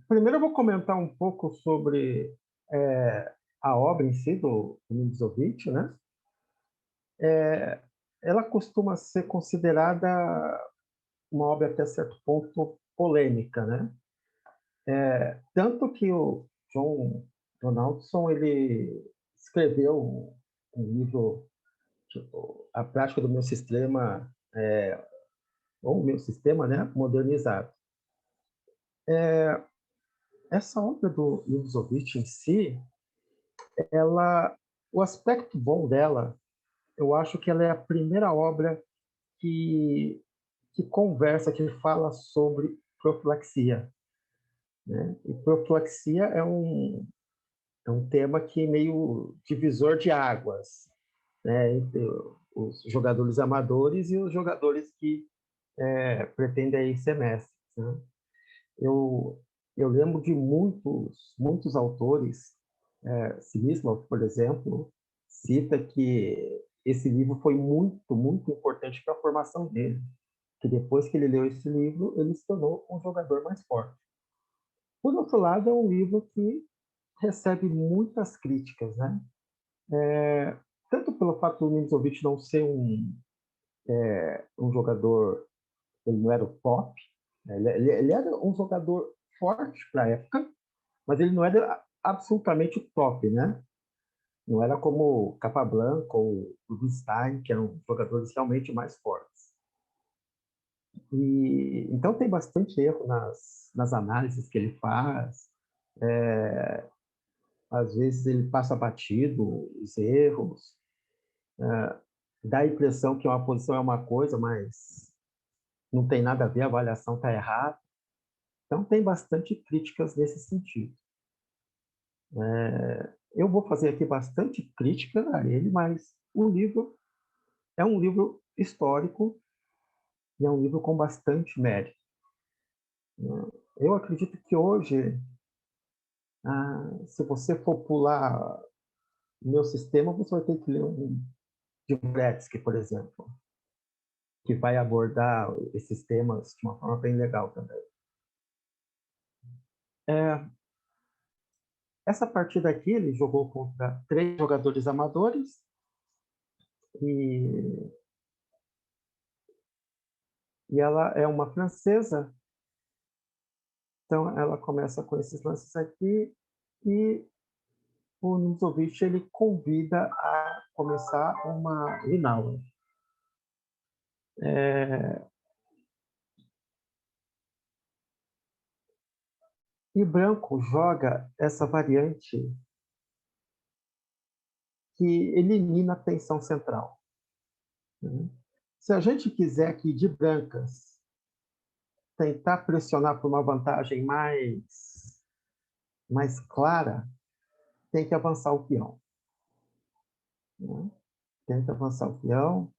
Primeiro eu vou comentar um pouco sobre a obra em si do Nimzowitsch, né? Ela costuma ser considerada uma obra até certo ponto polêmica, né? Tanto que o John Donaldson ele escreveu um livro, tipo, A Prática do Meu Sistema, ou o Meu Sistema, né, modernizado. Essa obra do Nimzowitsch em si, o aspecto bom dela, eu acho que ela é a primeira obra que conversa, que fala sobre profilaxia, né? E profilaxia é um tema que é meio divisor de águas, né, entre os jogadores amadores e os jogadores que pretendem ser mestres, né? Eu, eu lembro de muitos autores, Sinismov, por exemplo, cita que esse livro foi muito importante para a formação dele, que depois que ele leu esse livro, ele se tornou um jogador mais forte. Por outro lado, é um livro que recebe muitas críticas, né? Tanto pelo fato do Nimzowitsch não ser um jogador, ele não era o top, né? Ele era um jogador forte para a época, mas ele não era absolutamente o top, né? Não era como o Capablanca ou o Rubinstein, que eram jogadores realmente mais fortes. E então tem bastante erro nas análises que ele faz. Às vezes ele passa batido os erros, dá a impressão que uma posição é uma coisa, mas não tem nada a ver, a avaliação está errada. Então tem bastante críticas nesse sentido. Eu vou fazer aqui bastante crítica a ele, mas o livro é um livro histórico e é um livro com bastante mérito. Eu acredito que hoje, se você for pular o meu sistema, você vai ter que ler um de Bretsky, por exemplo, que vai abordar esses temas de uma forma bem legal também. Essa partida aqui, ele jogou contra 3 jogadores amadores e, e ela é uma francesa, então ela começa com esses lances aqui e o Nimzowitsch ele convida a começar uma Rinaula. E branco joga essa variante que elimina a tensão central, né? Se a gente quiser aqui de brancas tentar pressionar por uma vantagem mais clara, tem que avançar o peão, né? Tenta avançar o peão,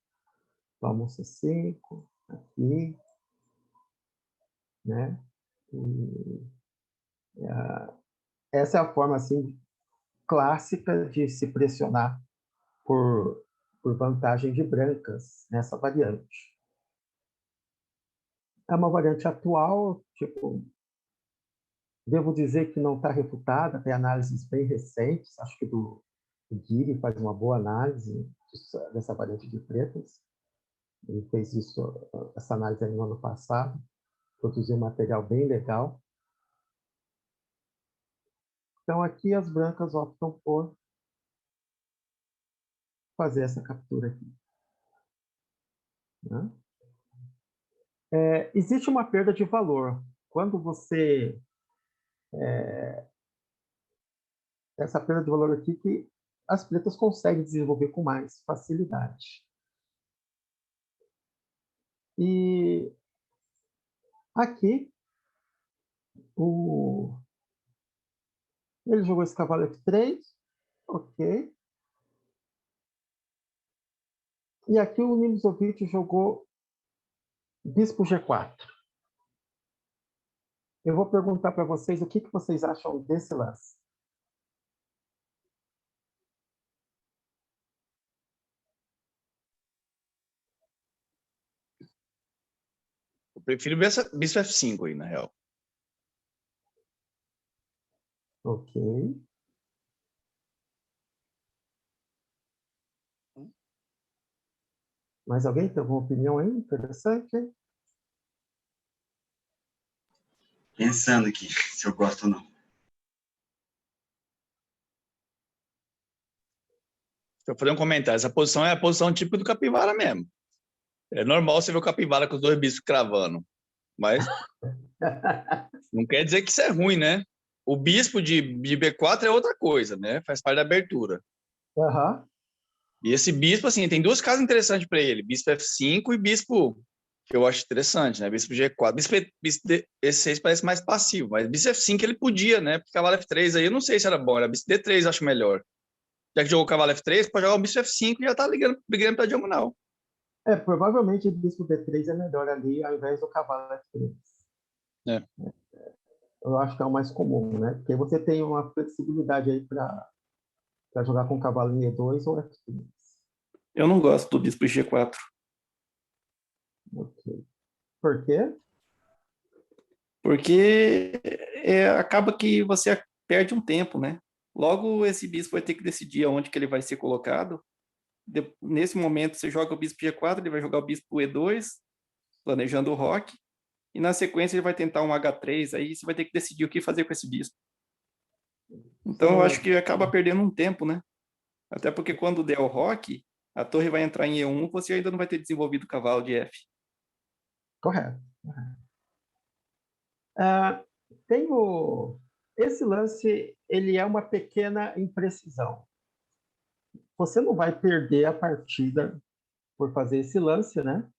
toma um C5, aqui, né? E, essa é a forma assim clássica de se pressionar por vantagem de brancas nessa variante. É uma variante atual, tipo, devo dizer que não está refutada, tem análises bem recentes, acho que do Guiri faz uma boa análise dessa variante de pretas. Ele fez essa análise no ano passado, produziu um material bem legal. Então, aqui as brancas optam por fazer essa captura aqui, né? Existe uma perda de valor. Quando você... essa perda de valor aqui que as pretas conseguem desenvolver com mais facilidade. E aqui, ele jogou esse cavalo F3, ok. E aqui o Nimzowitsch jogou bispo G4. Eu vou perguntar para vocês o que vocês acham desse lance. Eu prefiro bispo F5 aí, na real. Ok. Mais alguém tem alguma opinião aí interessante? Pensando aqui se eu gosto ou não. Se eu fazer um comentário, essa posição é a posição típica do capivara mesmo. É normal você ver o capivara com os dois bispos cravando, mas não quer dizer que isso é ruim, né? O bispo de B4 é outra coisa, né? Faz parte da abertura. Aham. E esse bispo, assim, tem duas casas interessantes para ele: bispo F5 e bispo, que eu acho interessante, né? Bispo G4. Bispo E6 parece mais passivo, mas bispo F5 ele podia, né? Porque cavalo F3 aí eu não sei se era bom, era bispo D3, eu acho melhor. Já que jogou cavalo F3, pode jogar o bispo F5 e já tá brigando pra diagonal. Provavelmente o bispo D3 é melhor ali ao invés do cavalo F3. É. Eu acho que é o mais comum, né? Porque você tem uma flexibilidade aí para jogar com cavalo em E2 ou F3. Eu não gosto do bispo G4. Ok. Por quê? Porque acaba que você perde um tempo, né? Logo, esse bispo vai ter que decidir aonde que ele vai ser colocado. Nesse momento, você joga o bispo G4, ele vai jogar o bispo E2, planejando o roque, e na sequência ele vai tentar um H3, aí você vai ter que decidir o que fazer com esse bispo. Então, eu acho que acaba perdendo um tempo, né? Até porque quando der o roque, a torre vai entrar em E1, você ainda não vai ter desenvolvido o cavalo de F. Correto. Ah, esse lance, ele é uma pequena imprecisão. Você não vai perder a partida por fazer esse lance, né?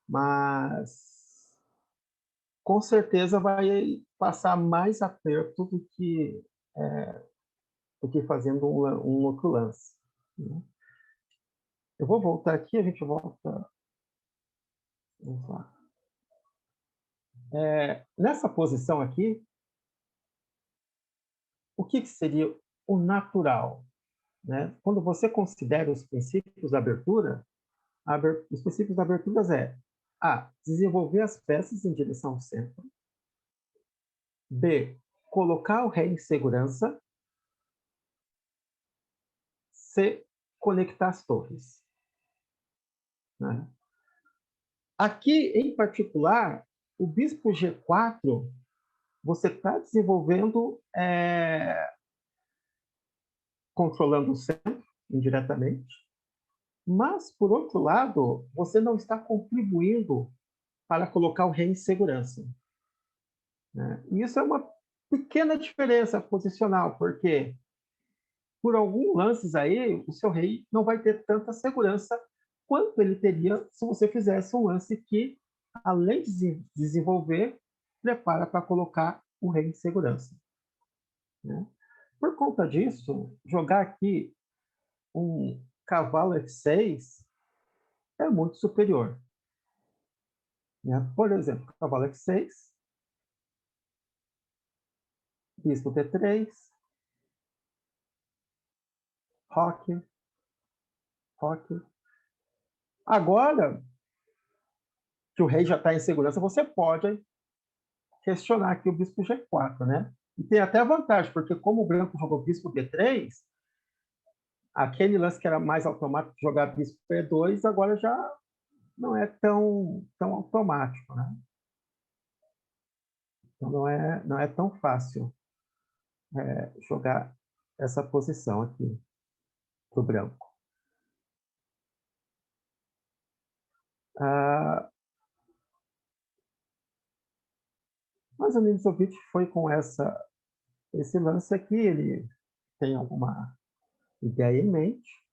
Mas com certeza vai passar mais aperto do que fazendo um outro lance, né? Eu vou voltar aqui, a gente volta. Vamos lá. Nessa posição aqui, o que seria o natural, né? Quando você considera os princípios da abertura, os princípios da abertura é A. Desenvolver as peças em direção ao centro. B. Colocar o rei em segurança. C. Conectar as torres, né? Aqui, em particular, o bispo G4, você está desenvolvendo, controlando o centro indiretamente, mas, por outro lado, você não está contribuindo para colocar o rei em segurança, né? E isso é uma pequena diferença posicional, porque por alguns lances aí, o seu rei não vai ter tanta segurança quanto ele teria se você fizesse um lance que, além de desenvolver, prepara para colocar o rei em segurança, né? Por conta disso, jogar aqui um cavalo F6 é muito superior, né? Por exemplo, cavalo F6, bispo D3, roque, roque. Agora que o rei já está em segurança, você pode questionar aqui o bispo G4, né? E tem até vantagem, porque como o branco jogou bispo B3, aquele lance que era mais automático de jogar bispo B2, agora já não é tão automático, né? Então não é tão fácil jogar essa posição aqui para o branco. Mas o Nimzowitsch foi com esse lance aqui, ele tem alguma ideia em mente.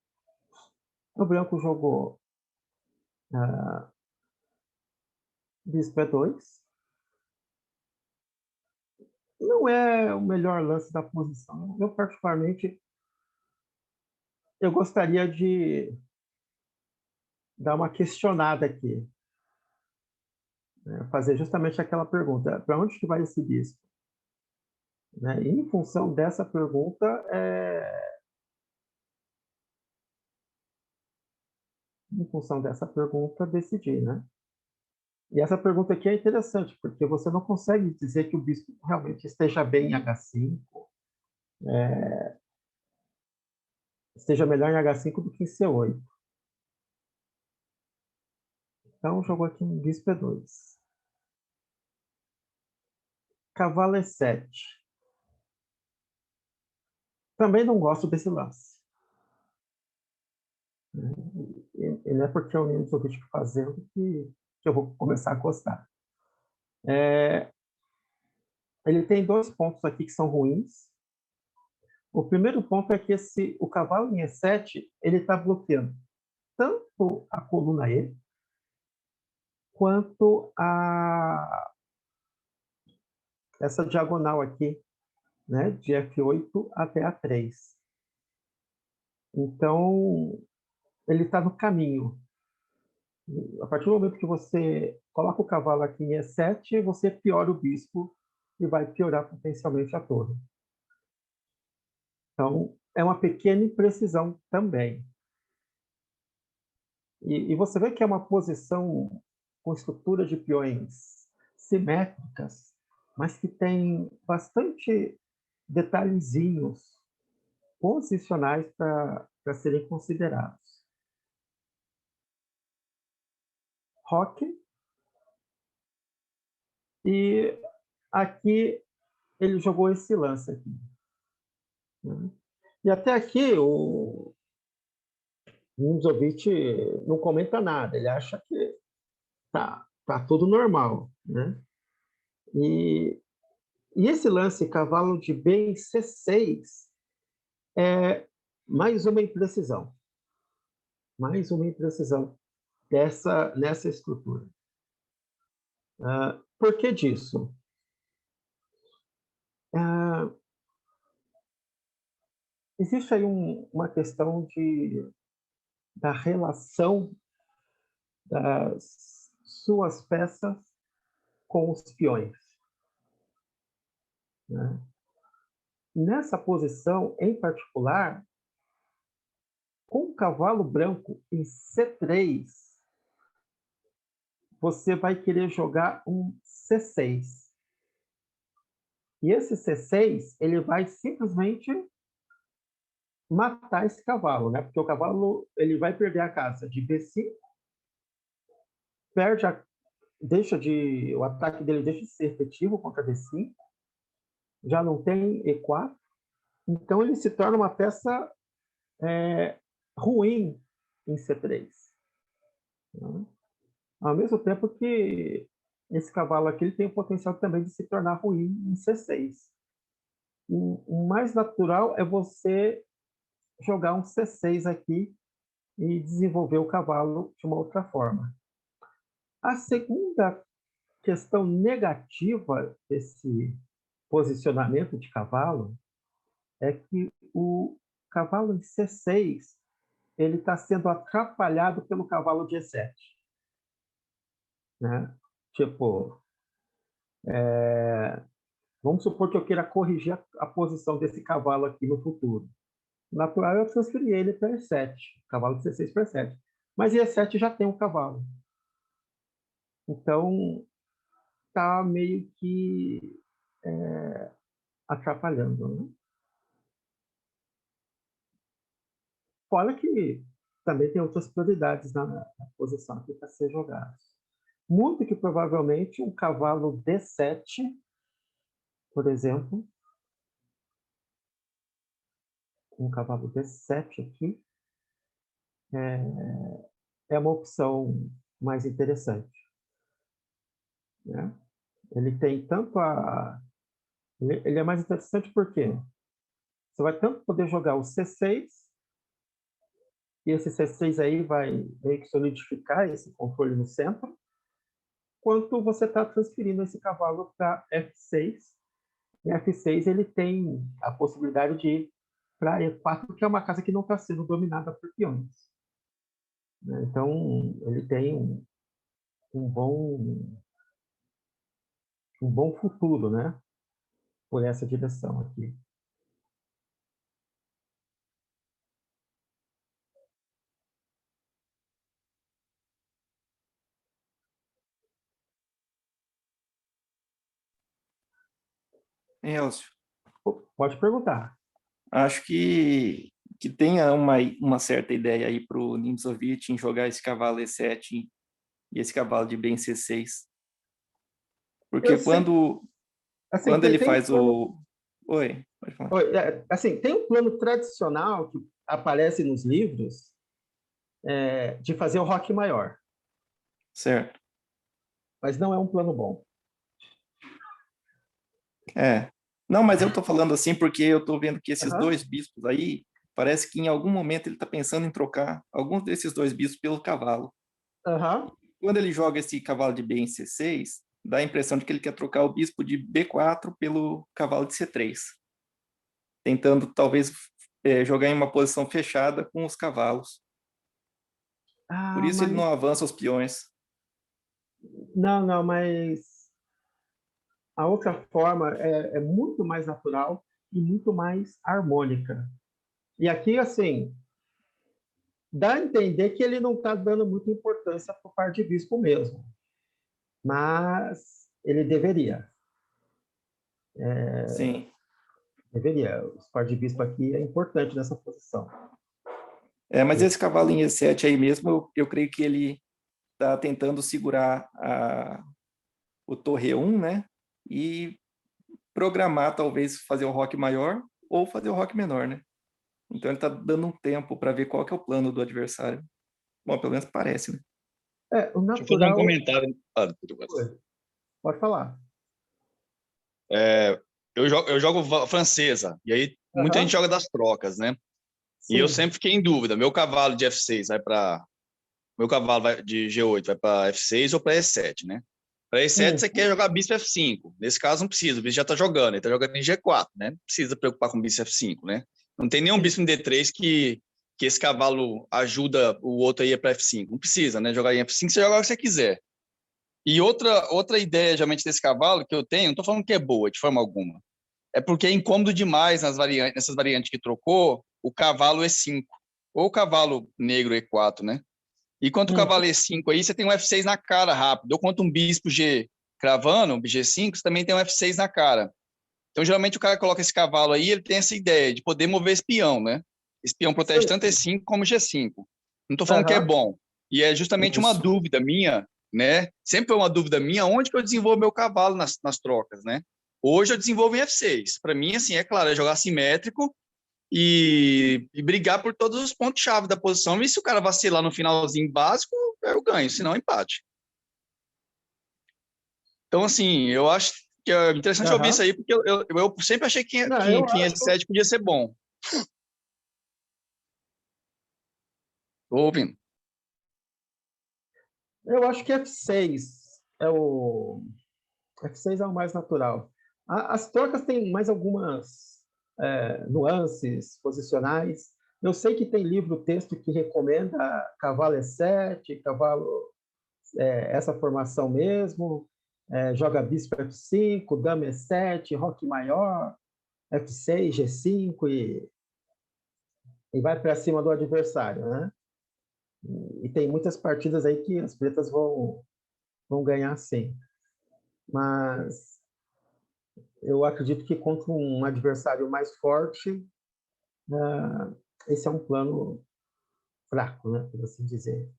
O branco jogou bispo E2. Não é o melhor lance da posição. Eu, particularmente, eu gostaria de dar uma questionada aqui, né? Fazer justamente aquela pergunta: para onde que vai esse bispo? Né? E, em função dessa pergunta, decidir, né? E essa pergunta aqui é interessante, porque você não consegue dizer que o bispo realmente esteja bem em H5, esteja melhor em H5 do que em C8. Então, jogou aqui em bispo E2. Cavalo E7. Também não gosto desse lance. E não é porque é o Nino Djokovic fazendo que eu vou começar a gostar. Ele tem 2 pontos aqui que são ruins. O primeiro ponto é que o cavalo em E7 ele está bloqueando tanto a coluna E quanto essa diagonal aqui, né, de F8 até A3. Então, ele está no caminho. A partir do momento que você coloca o cavalo aqui em E7, você piora o bispo e vai piorar potencialmente a torre. Então, é uma pequena imprecisão também. E você vê que é uma posição com estrutura de peões simétricas, mas que tem bastante detalhezinhos posicionais para serem considerados. Roque. E aqui ele jogou esse lance aqui. Né? E até aqui o Nimzovich não comenta nada, ele acha que tá tudo normal. Né? E esse lance cavalo de B em C6 é mais uma imprecisão. Mais uma imprecisão nessa estrutura. Por que disso? Existe aí uma questão da relação das suas peças com os peões. Né? Nessa posição, em particular, com o cavalo branco em C3, você vai querer jogar um C6. E esse C6, ele vai simplesmente matar esse cavalo, né? Porque o cavalo ele vai perder a casa de B5, o ataque dele deixa de ser efetivo contra B5, já não tem E4, então ele se torna uma peça ruim em C3. Né? Ao mesmo tempo que esse cavalo aqui ele tem o potencial também de se tornar ruim em C6. O mais natural é você jogar um C6 aqui e desenvolver o cavalo de uma outra forma. A segunda questão negativa desse posicionamento de cavalo é que o cavalo em C6 ele está sendo atrapalhado pelo cavalo de E7. Né? Tipo, vamos supor que eu queira corrigir a posição desse cavalo aqui no futuro. O natural é eu transferir ele para E7, cavalo de C6 para E7. Mas E7 já tem um cavalo. Então, está meio que atrapalhando. Né? Fora que também tem outras prioridades na posição aqui para ser jogados. Muito que provavelmente um cavalo D7, por exemplo, um cavalo D7 aqui, é uma opção mais interessante. Né? Ele tem tanto ele é mais interessante porque você vai tanto poder jogar o C6, e esse C6 aí vai meio que solidificar esse controle no centro, quanto você está transferindo esse cavalo para F6. E F6 ele tem a possibilidade de ir para E4, que é uma casa que não está sendo dominada por peões. Né? Então, ele tem um bom futuro, né? Por essa direção aqui. Elcio, Pode perguntar. Acho que tenha uma certa ideia aí para o Nimzovich em jogar esse cavalo E7 e esse cavalo de bem C6. Eu Porque sei, assim, quando ele tem um faz plano, o... Oi, pode falar. assim, tem um plano tradicional que aparece nos livros de fazer o rock maior, Certo. mas não é um plano bom. É. Não, mas eu tô falando assim porque eu tô vendo que esses Aham, dois bispos aí, parece que em algum momento ele tá pensando em trocar alguns desses dois bispos pelo cavalo. aham. Quando ele joga esse cavalo de B em C6, dá a impressão de que ele quer trocar o bispo de B4 pelo cavalo de C3, tentando talvez jogar em uma posição fechada com os cavalos. Por Ah, isso ele mas não avança os peões. não, mas a outra forma é muito mais natural e muito mais harmônica. E aqui, assim, dá a entender que ele não está dando muita importância para o par de bispo mesmo, mas ele deveria. Sim. Deveria. O par de bispo aqui é importante nessa posição. Mas esse cavalo em E7 aí mesmo, eu creio que ele está tentando segurar o torre 1, né? E programar, talvez, fazer o rock maior ou fazer o rock menor, né? Então ele está dando um tempo para ver qual que é o plano do adversário. Bom, pelo menos parece, né? O Deixa eu fazer um natural. comentário. Pode falar. É, eu jogo francesa, e aí muita gente Aham, joga das trocas, né? E eu sim. sempre fiquei em dúvida. Meu cavalo de F6 vai para. Meu cavalo de G8 vai para F6 ou para E7, né? Para E7 você Uhum, quer jogar bispo F5. Nesse caso não precisa, o bispo já está jogando, ele está jogando em G4, né? Não precisa preocupar com bispo F5, né? Não tem nenhum sim. bispo em D3 que esse cavalo ajuda o outro a ir para F5. Não precisa, né? Jogar em F5, você joga o que você quiser. E outra ideia, geralmente, desse cavalo que eu tenho, não estou falando que é boa, de forma alguma, é porque é incômodo demais nessas variantes que trocou, o cavalo E5, ou o cavalo negro E4, né? E quanto o Uhum, cavalo E5 aí, você tem um F6 na cara rápido. Ou quanto um bispo G cravando, um G5, você também tem um F6 na cara. Então, geralmente, o cara coloca esse cavalo aí, ele tem essa ideia de poder mover esse peão, né? Esse peão protege tanto sim. E5 como G5. Não estou falando que é Aham, bom. E é justamente uma Isso. dúvida minha, né? Sempre foi uma dúvida minha, onde que eu desenvolvo meu cavalo nas trocas, né? Hoje eu desenvolvo em F6. Para mim, assim, é claro, é jogar simétrico e brigar por todos os pontos-chave da posição. E se o cara vacilar no finalzinho básico, eu ganho, senão empate. Então, assim, eu acho que é interessante ouvir isso aham. aí, porque eu sempre achei Não, que em S7 podia ser bom. Tô ouvindo. eu acho que F6 é o mais natural. As trocas têm mais algumas nuances posicionais. Eu sei que tem livro-texto que recomenda cavalo E7, cavalo essa formação mesmo, joga bispo F5, dama E7, roque maior, F6, G5 e vai para cima do adversário, né? E tem muitas partidas aí que as pretas vão ganhar sim. Mas eu acredito que contra um adversário mais forte, esse é um plano fraco, né, por assim dizer.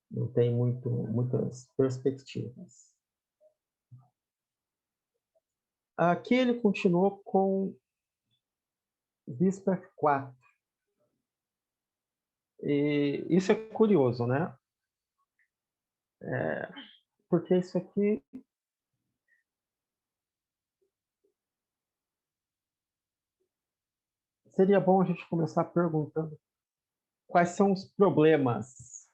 Não tem muitas perspectivas. Aqui ele continuou com bispo F4. E isso é curioso, né? Porque isso aqui seria bom a gente começar perguntando quais são os problemas.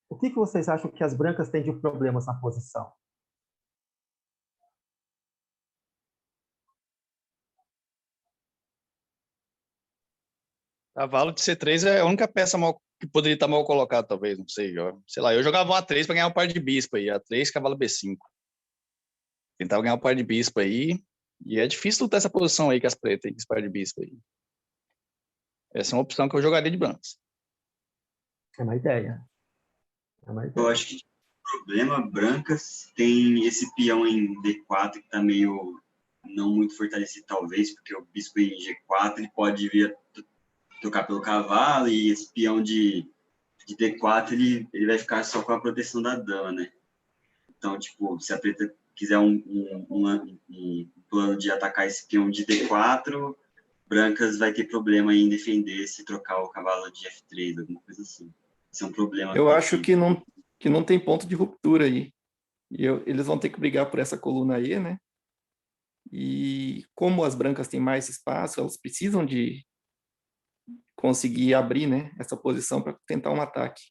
O que vocês acham que as brancas têm de problemas na posição? Cavalo de C3 é a única peça que poderia estar mal colocada, talvez, não sei. Sei lá, eu jogava um A3 para ganhar um par de bispo aí. A3, cavalo B5. Tentava ganhar um par de bispo aí. E é difícil lutar essa posição aí com as pretas, com esse par de bispo aí. Essa é uma opção que eu jogaria de brancos. É uma ideia. É uma Eu ideia. acho que o problema, brancas, tem esse peão em D4 que tá meio não muito fortalecido, talvez, porque o bispo em G4 ele pode vir a tocar pelo cavalo, e esse peão de D4 ele vai ficar só com a proteção da dama, né? Então, tipo, se a preta quiser um plano de atacar esse peão de D4, brancas vai ter problema em defender se trocar o cavalo de F3, alguma coisa assim. Isso é um problema. Eu acho que não tem ponto de ruptura aí. Eles vão ter que brigar por essa coluna aí, né? E como as brancas têm mais espaço, elas precisam de conseguir abrir, né, essa posição para tentar um ataque.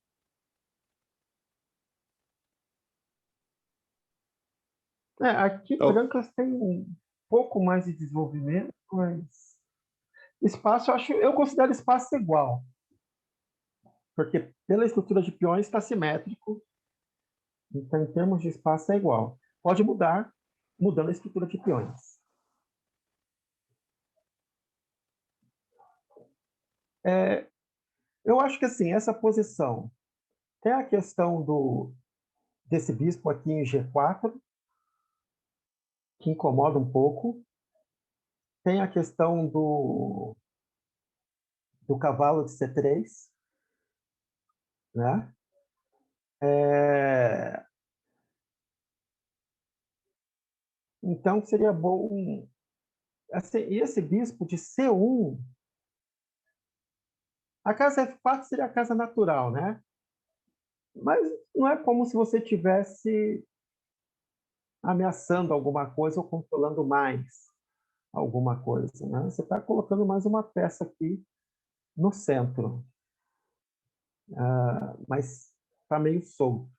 Aqui Então, brancas têm um pouco mais de desenvolvimento, mas espaço, eu considero espaço igual. Porque pela estrutura de peões está simétrico, então em termos de espaço é igual. Pode mudar, mudando a estrutura de peões. Eu acho que assim, essa posição tem a questão desse bispo aqui em G4, que incomoda um pouco. Tem a questão do cavalo de C3, né? Então seria bom. Assim, e esse bispo de C1, a casa F4 seria a casa natural, né? Mas não é como se você tivesse ameaçando alguma coisa ou controlando mais alguma coisa, né? Você está colocando mais uma peça aqui no centro, mas está meio solto.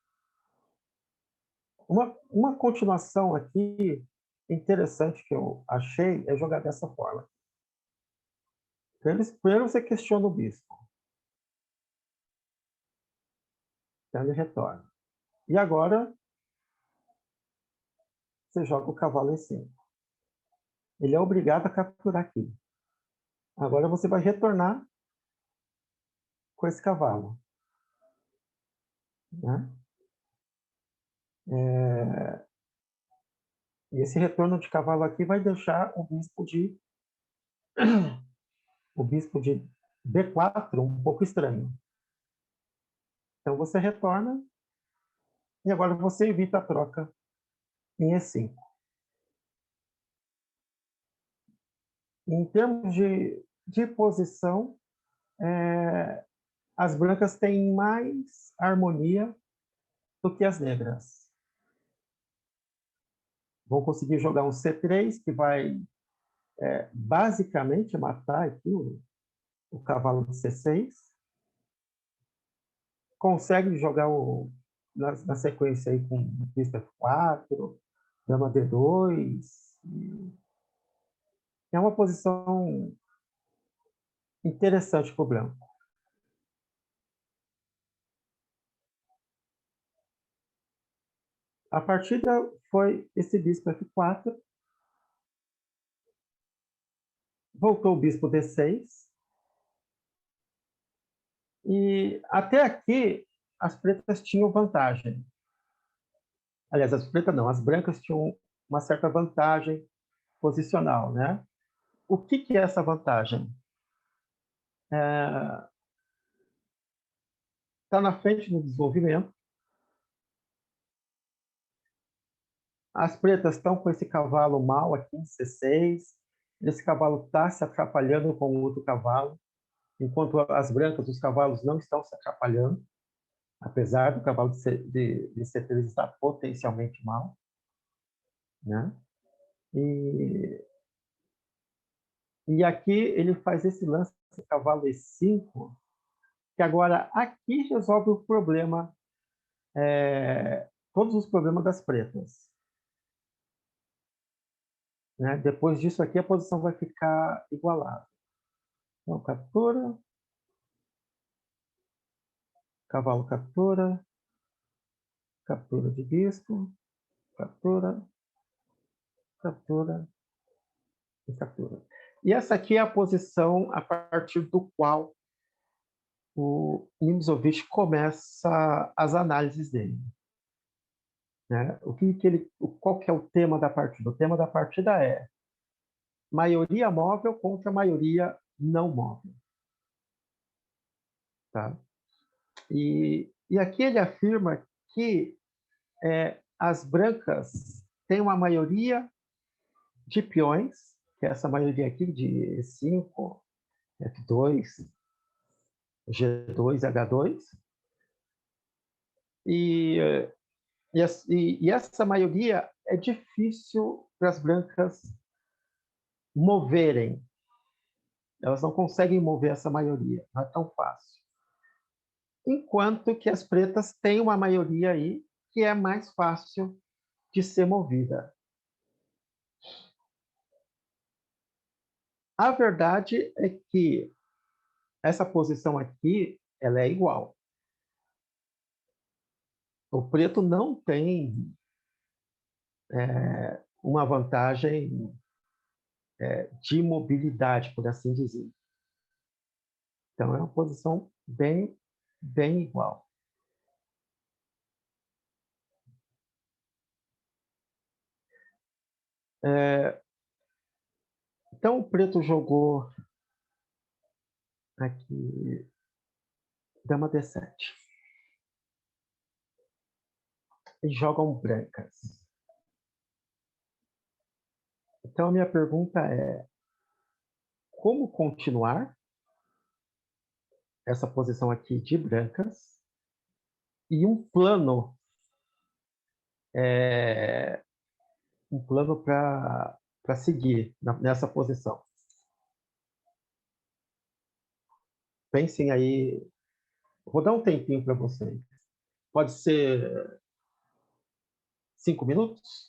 Uma continuação aqui interessante que eu achei é jogar dessa forma. Primeiro você questiona o bispo. Então ele retorna. E agora você joga o cavalo em cima. Ele é obrigado a capturar aqui. Agora você vai retornar com esse cavalo, né? E esse retorno de cavalo aqui vai deixar o bispo de B4 um pouco estranho. Então você retorna e agora você evita a troca em E5. Em termos de posição, as brancas têm mais harmonia do que as negras. Vão conseguir jogar um C3, que vai basicamente matar aqui o cavalo de C6. Consegue jogar na sequência aí com bispo F4, dama D2. É uma posição interessante para o branco. A partida foi esse bispo F4. Voltou o bispo D6. E até aqui as pretas tinham vantagem. Aliás, as pretas não, as brancas tinham uma certa vantagem posicional, né? O que é essa vantagem? Está na frente do desenvolvimento. As pretas estão com esse cavalo mal aqui em C6. Esse cavalo está se atrapalhando com o outro cavalo, enquanto as brancas, os cavalos não estão se atrapalhando, apesar do cavalo de C3 estar potencialmente mal, né? E aqui ele faz esse lance de cavalo E5, que agora aqui resolve o problema, todos os problemas das pretas. Né? Depois disso aqui a posição vai ficar igualada. Então, captura, cavalo captura, captura de bispo, captura, captura e captura. E essa aqui é a posição a partir do qual o Nimzowitsch começa as análises dele. Né? Qual que é o tema da partida? O tema da partida é maioria móvel contra maioria não móvel. Tá? E aqui ele afirma que as brancas têm uma maioria de peões, que é essa maioria aqui de E5, F2, G2, H2, e essa maioria é difícil para as brancas moverem. Elas não conseguem mover essa maioria, não é tão fácil. Enquanto que as pretas têm uma maioria aí que é mais fácil de ser movida. A verdade é que essa posição aqui, ela é igual. O preto não tem uma vantagem de mobilidade, por assim dizer. Então, é uma posição bem igual. Então, o preto jogou aqui dama D7. E jogam brancas. Então, a minha pergunta é: como continuar essa posição aqui de brancas e um plano para seguir nessa posição? Pensem aí. Vou dar um tempinho para vocês. Pode ser 5 minutos?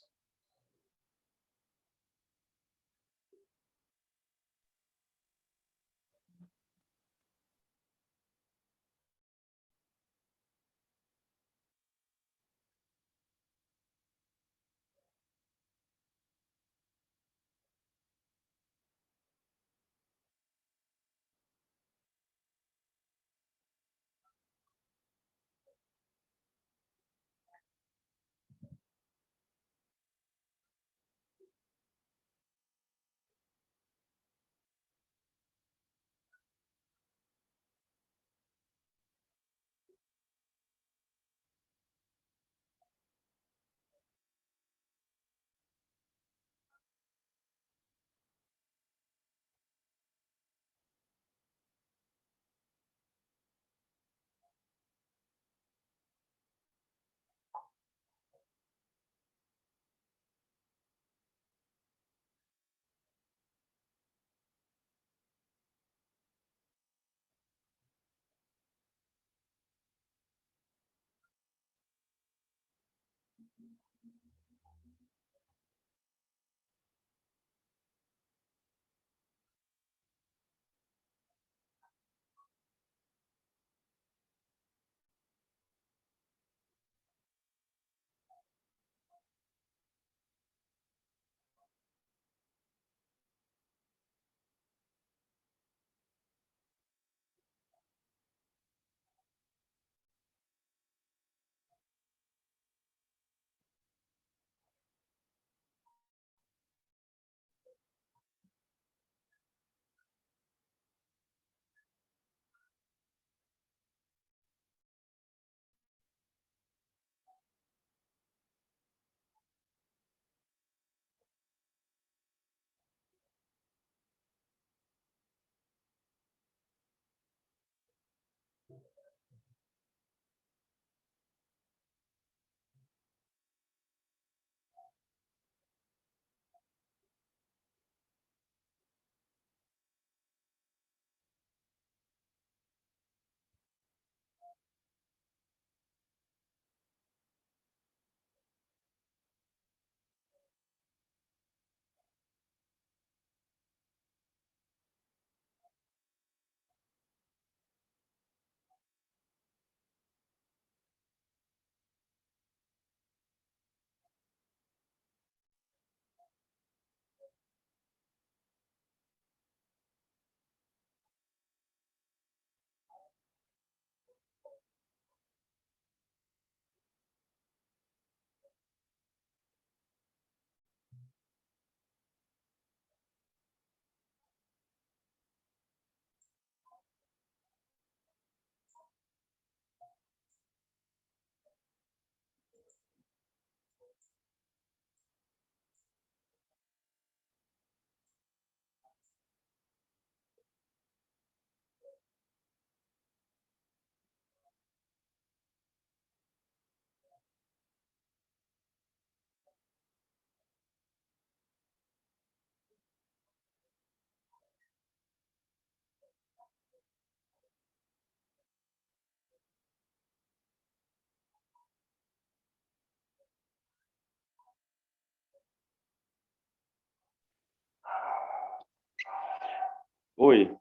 Oi.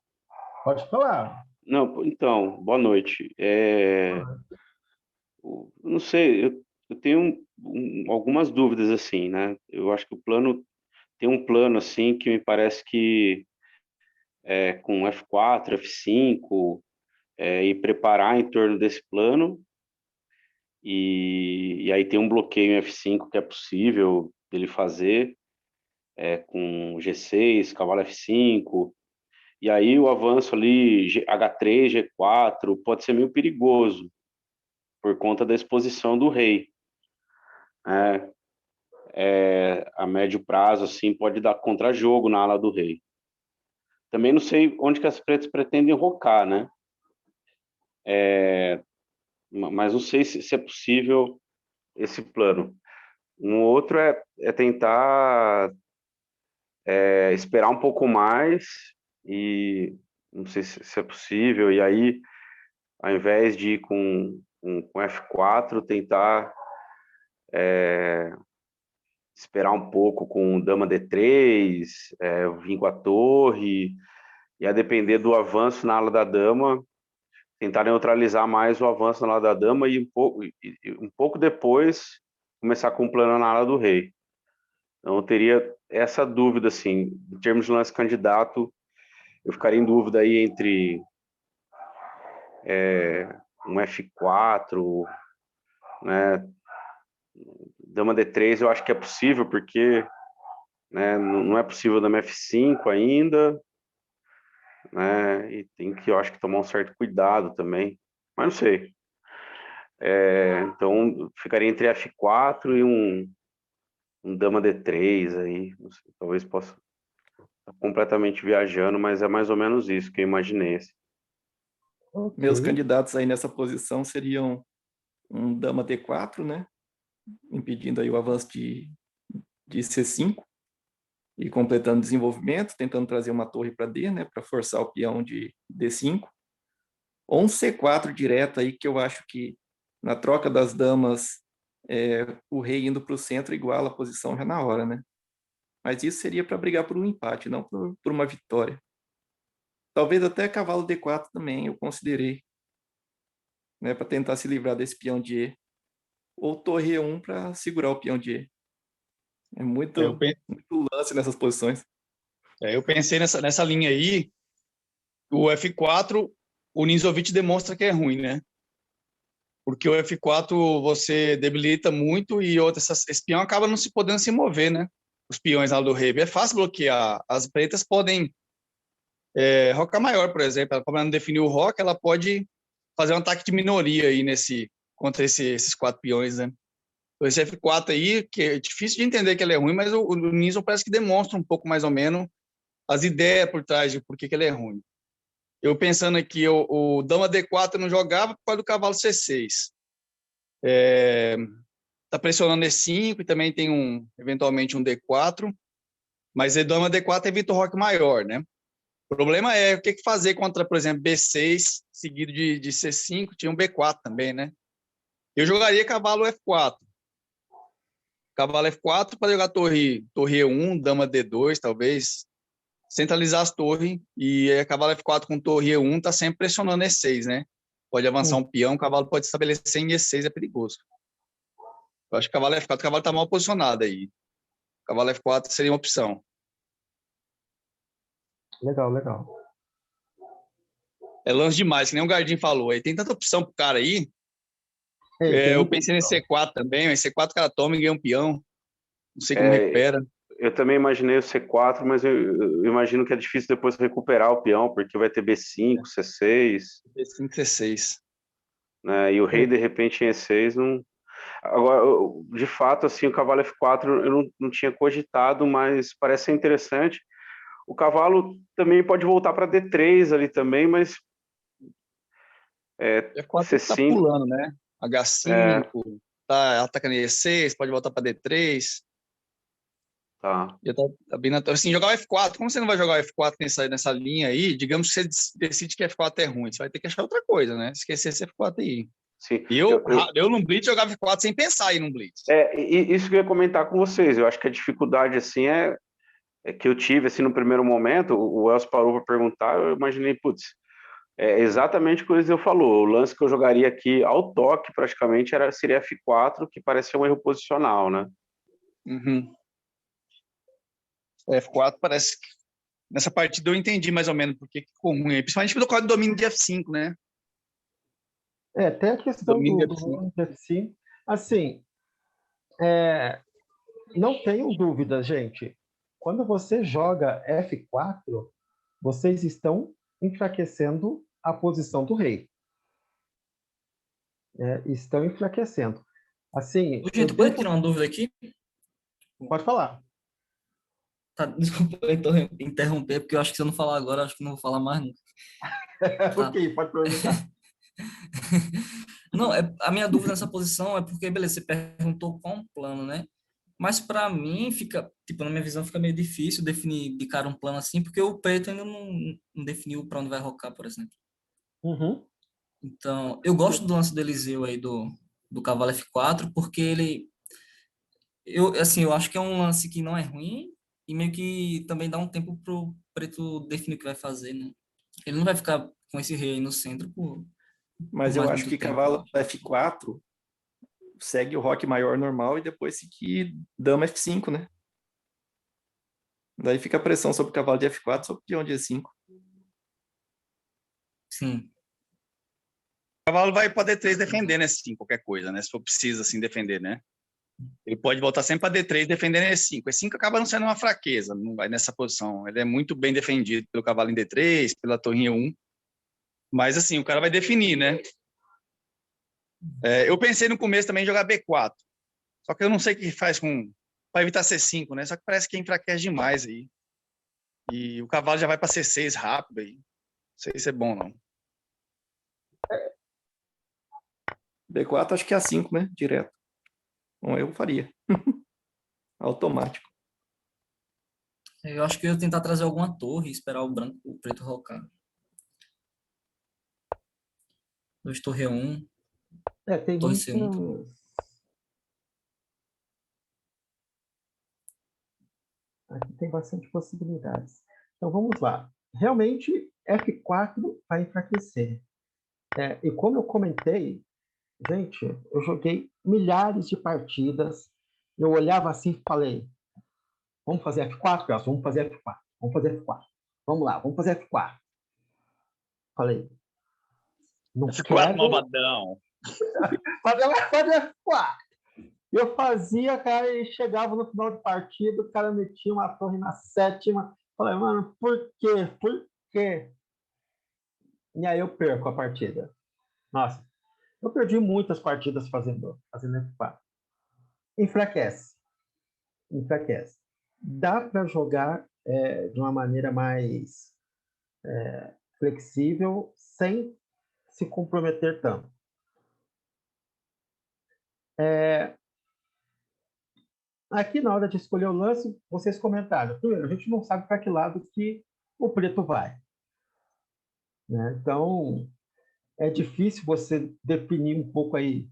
Pode falar. Não, então, boa noite. Não sei, eu tenho algumas dúvidas assim, né? Eu acho que o plano tem um plano assim que me parece que com F4, F5 e preparar em torno desse plano e aí tem um bloqueio em F5 que é possível dele fazer com G6, cavalo F5 e aí o avanço ali H3, G4 pode ser meio perigoso por conta da exposição do rei. A médio prazo, assim, pode dar contra-jogo na ala do rei. Também não sei onde que as pretas pretendem rocar, né? Mas não sei se é possível esse plano. Um outro é tentar esperar um pouco mais e não sei se é possível, e aí, ao invés de ir com F4, tentar esperar um pouco com dama D3, vir com a torre, e a depender do avanço na ala da dama, tentar neutralizar mais o avanço na ala da dama e um pouco depois começar com o plano na ala do rei. Então eu teria essa dúvida, assim, em termos de lance candidato, eu ficaria em dúvida aí entre um F4, né, dama D3 eu acho que é possível, porque né, não é possível dama F5 ainda, né, e tem que, eu acho que tomar um certo cuidado também, mas não sei. Então, ficaria entre F4 e um dama D3 aí, não sei, talvez possa estar completamente viajando, mas é mais ou menos isso que eu imaginei. Assim. Ok. Meus candidatos aí nessa posição seriam um dama D4, né? Impedindo aí o avanço de C5 e completando o desenvolvimento, tentando trazer uma torre para D, né? Para forçar o peão de D5. Ou um C4 direto aí, que eu acho que na troca das damas, o rei indo para o centro iguala a posição já na hora, né? Mas isso seria para brigar por um empate, não por uma vitória. Talvez até cavalo D4 também eu considerei, né? Para tentar se livrar desse peão de E. Ou torre E1 para segurar o peão de E. É muito lance nessas posições. Eu pensei nessa linha aí, o F4, o Ninzovic demonstra que é ruim, né? Porque o F4 você debilita muito e esse peão acaba não se podendo se mover, né? Os peões lá do rei. É fácil bloquear. As pretas podem rocar maior, por exemplo. Como ela não definiu o rock, ela pode fazer um ataque de minoria aí contra esses 4 peões, né? Então, esse F4 aí, que é difícil de entender que ele é ruim, mas o Ninzo parece que demonstra um pouco mais ou menos as ideias por trás de por que ele é ruim. Eu pensando aqui, o dama D4 não jogava por causa do cavalo C6. Tá pressionando E5 e também tem eventualmente um D4, mas o dama D4 evita o roque maior, né? O problema é o que fazer contra, por exemplo, B6 seguido de C5, tinha um B4 também, né? Eu jogaria cavalo F4. Cavalo F4 para jogar torre E1, dama D2, talvez, centralizar as torres, e cavalo F4 com torre E1 tá sempre pressionando E6, né? Pode avançar um peão, o cavalo pode estabelecer em E6, é perigoso. Eu acho que cavalo F4, o cavalo tá mal posicionado aí. Cavalo F4 seria uma opção. Legal, legal. É lance demais, que nem o Gardinho falou. Aí tem tanta opção pro cara aí. Tem Eu muita pensei nesse opção. C4 também, mas C4 o cara toma e ganha um peão. Não sei como recupera. Eu também imaginei o C4, mas eu imagino que é difícil depois recuperar o peão, porque vai ter B5, C6. B5, C6. Né? E o rei, de repente, em E6, não... Agora, de fato, assim, o cavalo F4 eu não tinha cogitado, mas parece ser interessante. O cavalo também pode voltar para D3 ali também, mas F4 tá C5... pulando, né? H5, tá atacando E6, pode voltar para D3. Tá. Já tá bem assim, jogar o F4. Como você não vai jogar o F4 nessa linha aí, digamos que você decide que F4 é ruim, você vai ter que achar outra coisa, né? Esquecer esse F4 aí. Sim. Eu no Blitz jogava F4 sem pensar aí no Blitz. Isso que eu ia comentar com vocês. Eu acho que a dificuldade, assim, que eu tive assim no primeiro momento, o Elcio parou para perguntar, eu imaginei, putz, é exatamente o que o Eliseu falou. O lance que eu jogaria aqui ao toque, praticamente, seria F4, que parece ser um erro posicional, né? Uhum. F4 parece que nessa partida eu entendi mais ou menos por que ficou ruim aí, principalmente pelo código de domínio de F5, né? Tem a questão Domínio do de F5. domínio de F5. Assim, não tenham dúvidas, gente. Quando você joga F4, vocês estão enfraquecendo a posição do rei. Estão enfraquecendo. Assim, Ô, gente, pode tirar uma dúvida aqui? Pode falar. Tá, desculpa eu interromper, porque eu acho que se eu não falar agora, eu acho que não vou falar mais nunca. Tá. Ok, pode perguntar. Não, a minha dúvida nessa posição é porque, beleza, você perguntou qual um plano, né? Mas para mim fica, tipo, na minha visão fica meio difícil definir de cara um plano assim, porque o preto ainda não definiu para onde vai rocar, por exemplo. Uhum. Então, eu gosto do lance do Eliseu aí do cavalo F4, porque eu acho que é um lance que não é ruim e meio que também dá um tempo pro preto definir o que vai fazer, né? Ele não vai ficar com esse rei aí no centro por Mas eu mais acho muito que tempo. cavalo F4 segue o rock maior normal e depois seguir dama F5, né? Daí fica a pressão sobre o cavalo de F4, sobre o peão de E5. Sim. O cavalo vai para D3 defender, né? Sim, qualquer coisa, né? Se for preciso, assim, defender, né? Ele pode voltar sempre para D3 defendendo E5. E5 acaba não sendo uma fraqueza, não vai nessa posição. Ele é muito bem defendido pelo cavalo em D3, pela torrinha 1. Mas, assim, o cara vai definir, né? Eu pensei no começo também em jogar B4. Só que eu não sei o que faz para evitar C5, né? Só que parece que enfraquece demais aí. E o cavalo já vai para C6 rápido aí. Não sei se é bom, não. B4 acho que é A5, né? Direto. Bom, eu faria. Automático. Eu acho que eu ia tentar trazer alguma torre e esperar o preto rocar. 2 torre 1, Tem torre muitas. C1 também. Aqui tem bastante possibilidades. Então vamos lá. Realmente, F4 vai enfraquecer. E como eu comentei, gente, eu joguei milhares de partidas. Eu olhava assim e falei: vamos fazer F4, Celso? Vamos fazer F4. Vamos fazer F4. Vamos lá, vamos fazer F4. Falei: não F4 quero malvadão. fazer F4. Eu fazia, cara, e chegava no final de partida, o cara metia uma torre na sétima. Falei, mano, por quê? Por quê? E aí eu perco a partida. Nossa, eu perdi muitas partidas fazendo F4. Enfraquece. Enfraquece. Dá para jogar de uma maneira mais flexível, sem se comprometer tanto. Aqui, na hora de escolher o lance, vocês comentaram. Primeiro, a gente não sabe para que lado que o preto vai. Né? Então, é difícil você definir um pouco aí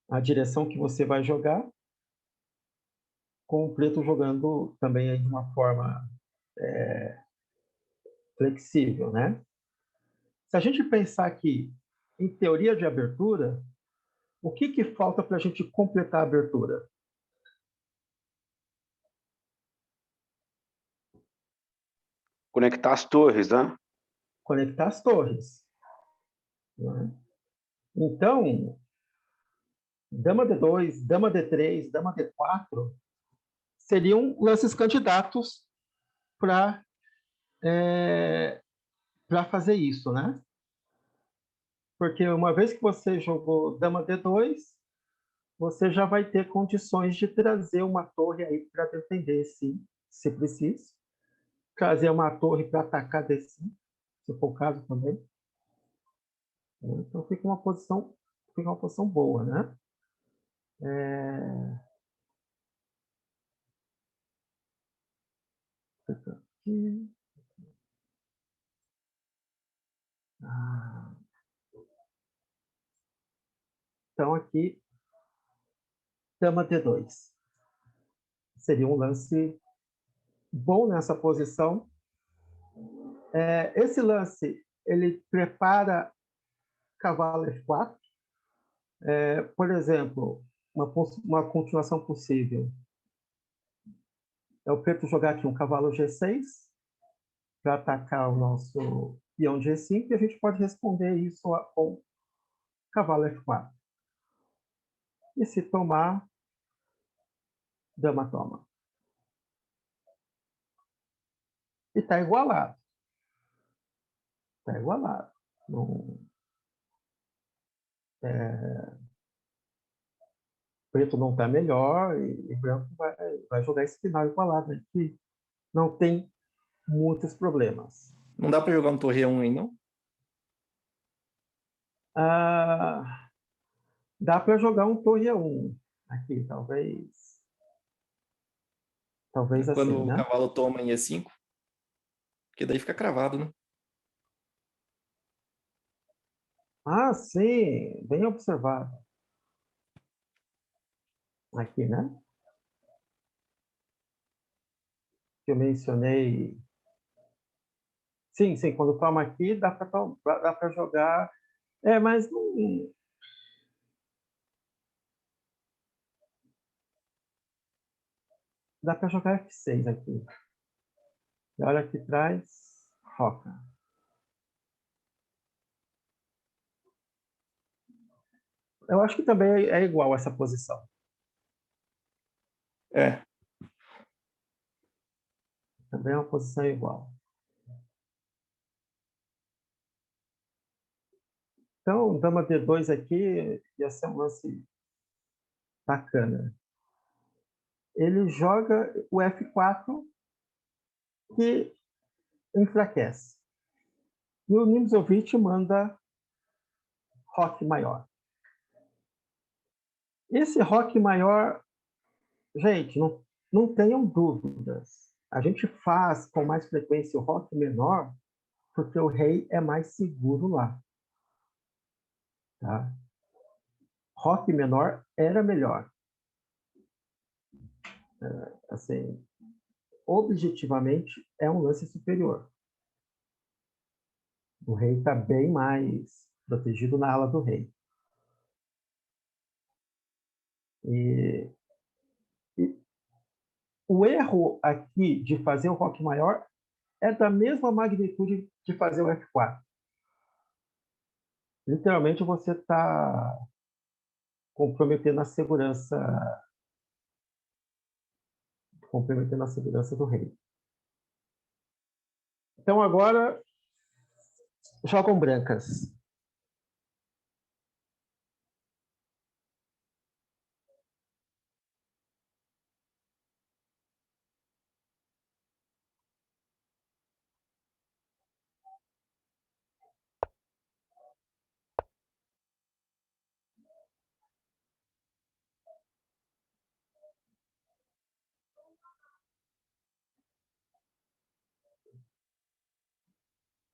a direção que você vai jogar, com o preto jogando também aí de uma forma flexível, né? Se a gente pensar aqui em teoria de abertura, o que falta para a gente completar a abertura? Conectar as torres, né? Conectar as torres. Né? Então, dama D2, dama D3, dama D4 seriam lances candidatos para fazer isso, né? Porque uma vez que você jogou dama D2, você já vai ter condições de trazer uma torre aí para defender, se preciso. Trazer uma torre para atacar D5, se for o caso também. Então fica uma posição boa, né? Aqui. Então aqui, dama D2. Seria um lance bom nessa posição. Esse lance, ele prepara cavalo F4. Por exemplo, uma continuação possível é o preto jogar aqui um cavalo G6 para atacar o nosso peão G5, e a gente pode responder isso com cavalo F4. E se tomar, dama toma. E está igualado. Está igualado. Não, preto não está melhor e branco vai jogar esse final igualado, né? Que não tem muitos problemas. Não dá para jogar um torre 1 aí, não? Dá para jogar um torre A1 aqui, talvez. Talvez Quando assim, o né? cavalo toma em E5, porque daí fica cravado, né? Ah, sim, bem observado. Aqui, né? Que eu mencionei. Sim, sim, quando toma aqui, dá para jogar. Mas não. Dá para jogar F6 aqui. E olha aqui atrás, roca. Eu acho que também é igual essa posição. É. Também é uma posição igual. Então, dama D2 aqui ia ser um lance bacana. Ele joga o F4, que enfraquece. E o Nimzowitsch manda roque maior. Esse roque maior, gente, não tenham dúvidas. A gente faz com mais frequência o roque menor porque o rei é mais seguro lá. Tá? Roque menor era melhor. Assim, objetivamente, é um lance superior. O rei está bem mais protegido na ala do rei. E o erro aqui de fazer o roque maior é da mesma magnitude de fazer o F4. Literalmente, você está comprometendo a segurança do rei. Então, agora, jogam brancas.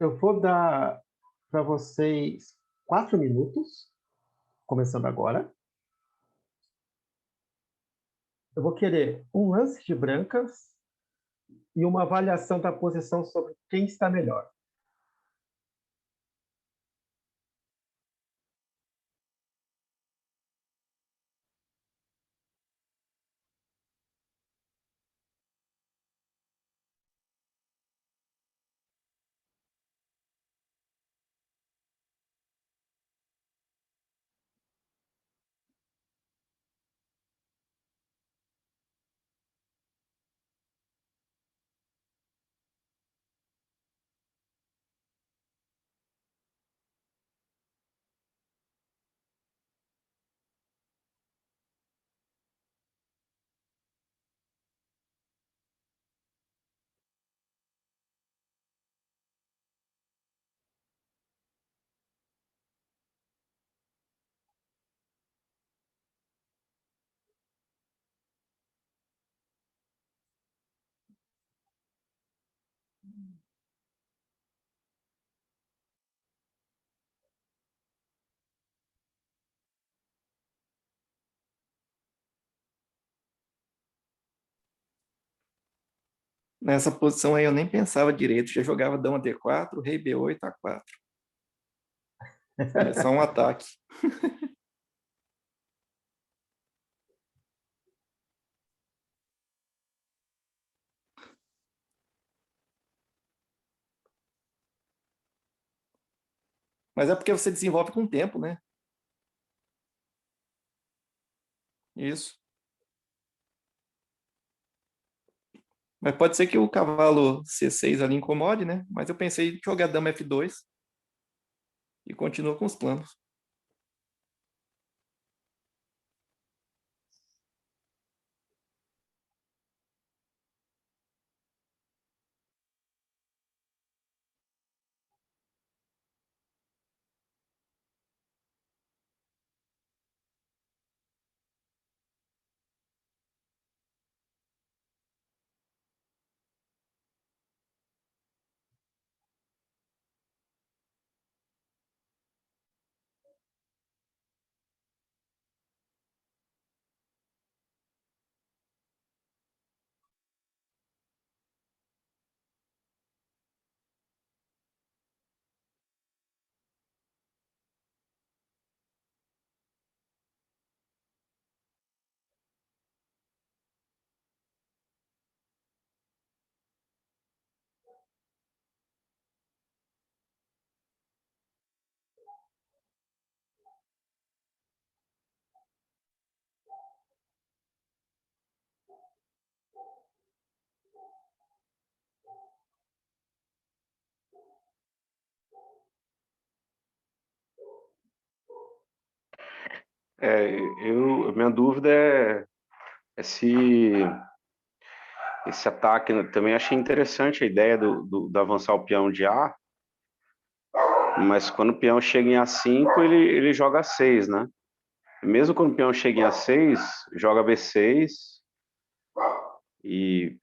Eu vou dar para vocês 4 minutos, começando agora. Eu vou querer um lance de brancas e uma avaliação da posição sobre quem está melhor. Nessa posição aí eu nem pensava direito, já jogava dama D4, rei B8, A4. Começar um ataque. Mas é porque você desenvolve com o tempo, né? Isso. Mas pode ser que o cavalo C6 ali incomode, né? Mas eu pensei em jogar dama F2 e continuo com os planos. Minha dúvida é se esse ataque, né, também achei interessante a ideia de avançar o peão de A, mas quando o peão chega em A5, ele joga A6, né? Mesmo quando o peão chega em A6, joga B6 e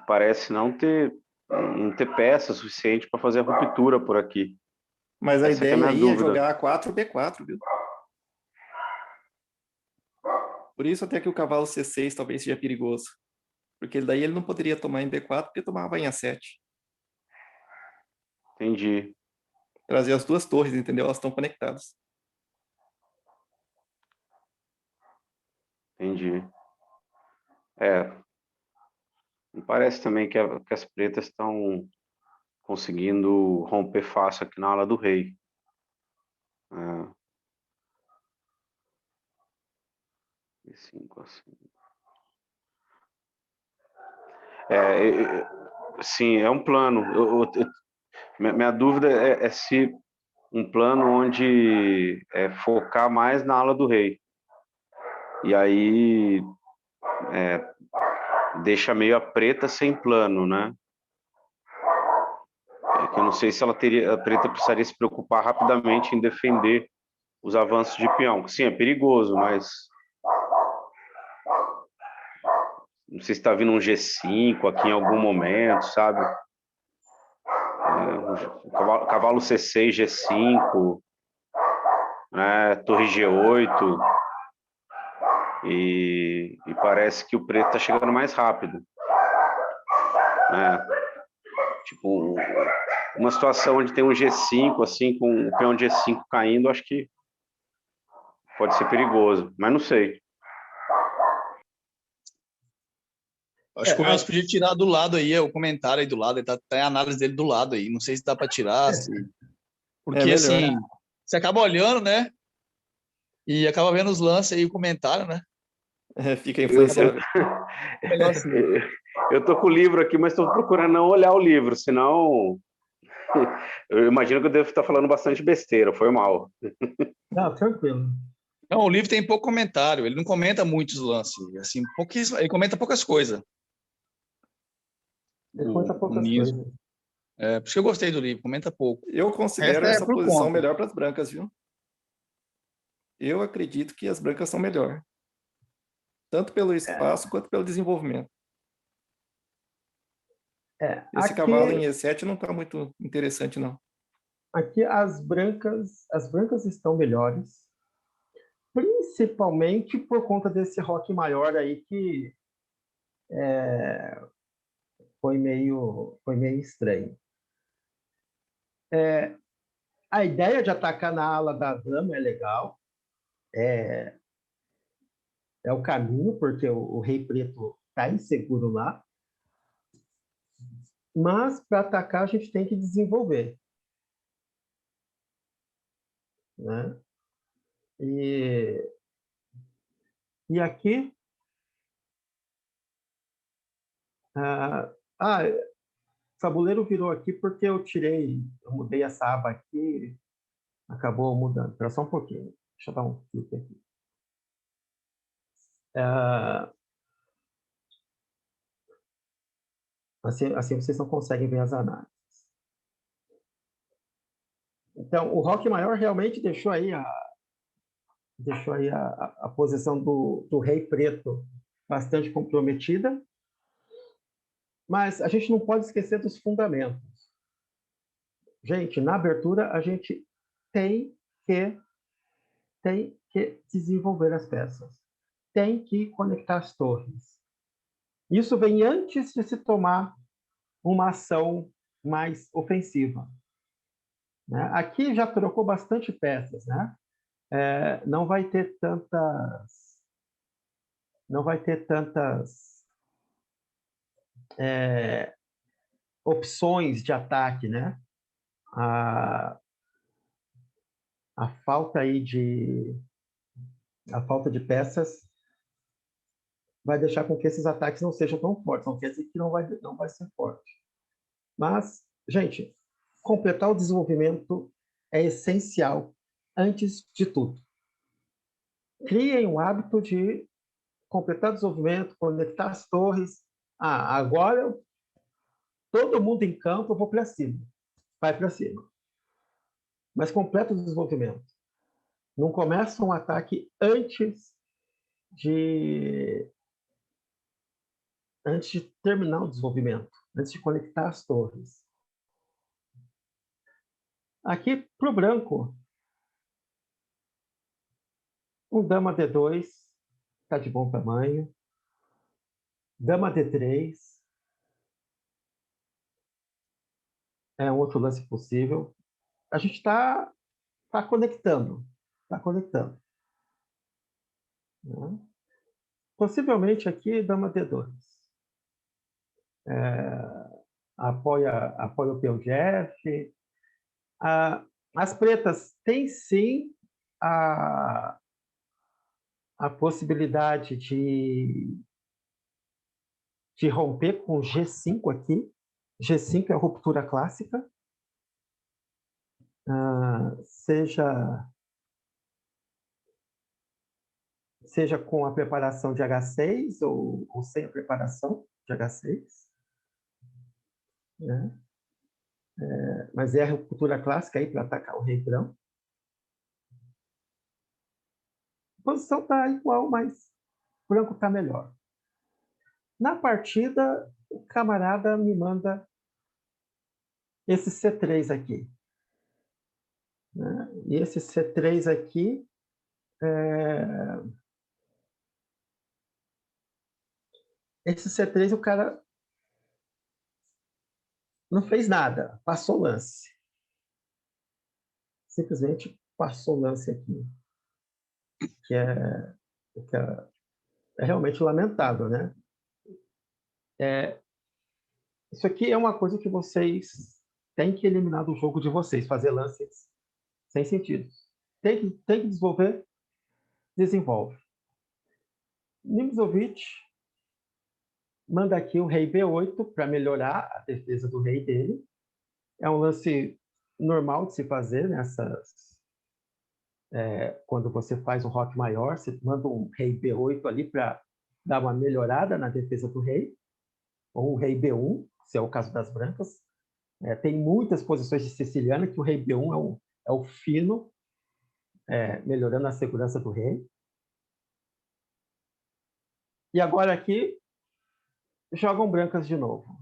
parece não ter peça suficiente para fazer a ruptura por aqui. Mas a Essa que é a ideia minha aí é dúvida. jogar A4 B4, viu? Por isso até que o cavalo C6 talvez seja perigoso. Porque daí ele não poderia tomar em B4 porque tomava em A7. Entendi. Trazer as duas torres, entendeu? Elas estão conectadas. Entendi. Me parece também que as pretas estão conseguindo romper fácil aqui na ala do rei. E5 assim. Sim, é um plano. Minha dúvida é se um plano onde focar mais na ala do rei. E aí deixa meio a preta sem plano, né? Que eu não sei se a preta precisaria se preocupar rapidamente em defender os avanços de peão. Sim, é perigoso, mas não sei se está vindo um G5 aqui em algum momento, sabe? Cavalo C6, G5, né? Torre G8, e parece que o preto está chegando mais rápido, né? Tipo, uma situação onde tem um G5, assim, com o peão G5 caindo, acho que pode ser perigoso, mas não sei. Acho que o Wilson podia tirar do lado aí, o comentário aí do lado, ele tá a análise dele do lado aí. Não sei se dá para tirar, porque assim, você acaba olhando, né? E acaba vendo os lances aí, o comentário, né? Fica influenciável. Melhor assim. Eu tô com o livro aqui, mas estou procurando não olhar o livro, senão eu imagino que eu devo estar falando bastante besteira, foi mal. Não, tranquilo. Não, o livro tem pouco comentário, ele não comenta muitos lances, assim, pouquíssimo, ele comenta poucas coisas. Ele conta poucas Niso. coisas. Por isso que eu gostei do livro, comenta pouco. Eu considero essa por posição conta. melhor para as brancas, viu? Eu acredito que as brancas são melhor. Tanto pelo espaço quanto pelo desenvolvimento. Esse cavalo em E7 não está muito interessante, não. Aqui as brancas estão melhores, principalmente por conta desse roque maior aí que foi meio estranho. A ideia de atacar na ala da dama é legal, é o caminho, porque o rei preto está inseguro lá, mas para atacar a gente tem que desenvolver, né? E aqui o tabuleiro virou aqui porque eu mudei essa aba aqui, acabou mudando. Espera só um pouquinho, deixa eu dar um clique aqui. Assim vocês não conseguem ver as análises. Então, o Rock Maior realmente deixou aí a posição do rei preto bastante comprometida, mas a gente não pode esquecer dos fundamentos. Gente, na abertura, a gente tem que desenvolver as peças, tem que conectar as torres. Isso vem antes de se tomar uma ação mais ofensiva, né? Aqui já trocou bastante peças, né? Não vai ter tantas opções de ataque, né? A falta de peças vai deixar com que esses ataques não sejam tão fortes. Não quer dizer que não vai ser forte. Mas, gente, completar o desenvolvimento é essencial antes de tudo. Criem o hábito de completar o desenvolvimento, conectar as torres. Agora todo mundo em campo, eu vou para cima. Vai para cima. Mas completa o desenvolvimento. Não começa um ataque antes de terminar o desenvolvimento, antes de conectar as torres. Aqui, para o branco, um dama D2 está de bom tamanho. Dama D3 é um outro lance possível. A gente está conectando. Está conectando. Né? Possivelmente aqui, dama D2. Apoia o peão de F. As pretas têm, sim, a possibilidade de romper com G5 aqui. G5 é a ruptura clássica. Seja com a preparação de H6 ou sem a preparação de H6. Né? Mas é a ruptura clássica aí para atacar o rei branco. A posição está igual, mas o branco está melhor. Na partida, o camarada me manda esse C3 aqui. Né? E esse C3 aqui esse C3 o cara não fez nada, passou o lance. Simplesmente passou o lance aqui. Que é realmente lamentável, né? Isso aqui é uma coisa que vocês têm que eliminar do jogo de vocês, fazer lances sem sentido. Tem que desenvolver, desenvolve. Nimzowitsch manda aqui o rei B8 para melhorar a defesa do rei dele. É um lance normal de se fazer quando você faz um rock maior, você manda um rei B8 ali para dar uma melhorada na defesa do rei, ou um rei B1, se é o caso das brancas. Tem muitas posições de siciliana que o rei B1 é o fino, melhorando a segurança do rei. E agora aqui, jogam brancas de novo.